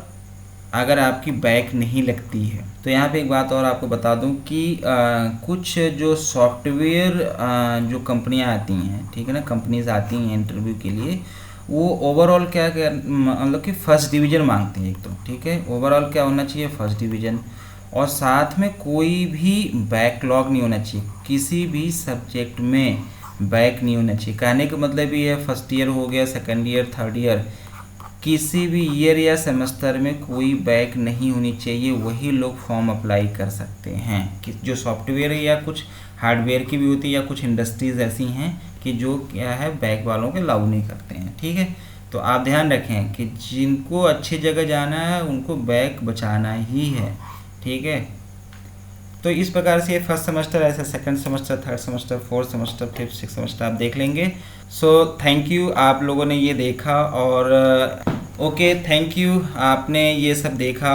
अगर आपकी बैक नहीं लगती है तो यहाँ पे एक बात और आपको बता दूं कि कुछ जो सॉफ्टवेयर जो कंपनियाँ आती हैं, ठीक है ना, कंपनीज आती हैं इंटरव्यू के लिए, वो ओवरऑल क्या मतलब कि फर्स्ट डिवीज़न मांगती हैं एक तो, ठीक है। ओवरऑल क्या होना चाहिए, फर्स्ट डिवीज़न, और साथ में कोई भी बैकलॉग नहीं होना चाहिए, किसी भी सब्जेक्ट में बैक नहीं होना चाहिए। कहने का मतलब ये है, फर्स्ट ईयर हो गया, सेकेंड ईयर, थर्ड ईयर, किसी भी ईयर या सेमेस्टर में कोई बैक नहीं होनी चाहिए, वही लोग फॉर्म अप्लाई कर सकते हैं। कि जो सॉफ्टवेयर या कुछ हार्डवेयर की भी होती है, या कुछ इंडस्ट्रीज़ ऐसी हैं कि जो क्या है बैक वालों के लागू नहीं करते हैं, ठीक है। तो आप ध्यान रखें कि जिनको अच्छी जगह जाना है उनको बैक बचाना ही है, ठीक है। तो इस प्रकार से ये फर्स्ट सेमेस्टर, ऐसे second semester, third semester, fourth semester, fifth, six semester आप देख लेंगे। सो थैंक यू, आप लोगों ने ये देखा, और ओके थैंक यू, आपने ये सब देखा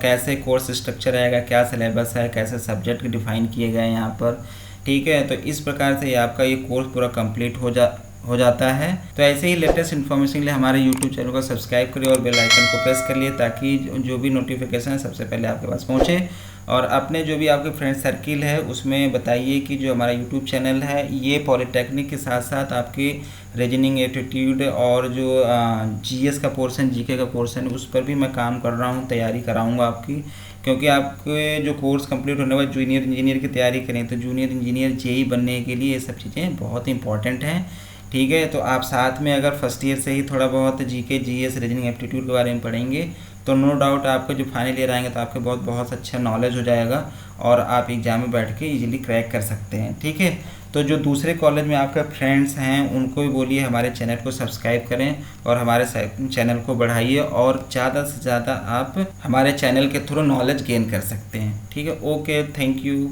कैसे कोर्स स्ट्रक्चर आएगा, क्या सिलेबस है, कैसे सब्जेक्ट डिफाइन किए गए हैं यहाँ पर, ठीक है। तो इस प्रकार से आपका ये कोर्स पूरा कंप्लीट हो जाता है। तो ऐसे ही लेटेस्ट इन्फॉर्मेशन के लिए हमारे यूट्यूब चैनल को सब्सक्राइब करिए और बेल आइकन को प्रेस कर लिए, ताकि जो भी नोटिफिकेशन है सबसे पहले आपके पास पहुँचे। और अपने जो भी आपके फ्रेंड सर्किल है उसमें बताइए कि जो हमारा यूट्यूब चैनल है ये पॉलिटेक्निक के साथ साथ आपके रीजनिंग, एप्टीट्यूड और जो जीएस का पोर्शन, जीके का पोर्शन, उस पर भी मैं काम कर रहा हूँ, तैयारी कराऊँगा आपकी। क्योंकि आपके जो कोर्स कंप्लीट होने के बाद जूनियर इंजीनियर की तैयारी करें तो जूनियर इंजीनियर जेई बनने के लिए ये सब चीज़ें बहुत इंपॉर्टेंट हैं, ठीक है। तो आप साथ में अगर फर्स्ट ईयर से ही थोड़ा बहुत जीके, जीएस, रीजनिंग, एप्टीट्यूड के बारे में पढ़ेंगे तो नो डाउट आपको जो फाइनल ईयर आएंगे तो आपके बहुत अच्छा नॉलेज हो जाएगा, और आप एग्जाम में बैठ के इजीली क्रैक कर सकते हैं, ठीक है। तो जो दूसरे कॉलेज में आपके फ्रेंड्स हैं उनको भी बोलिए हमारे चैनल को सब्सक्राइब करें और हमारे चैनल को बढ़ाइए, और ज़्यादा से ज़्यादा आप हमारे चैनल के थ्रू नॉलेज गेन कर सकते हैं, ठीक है। Okay, thank you.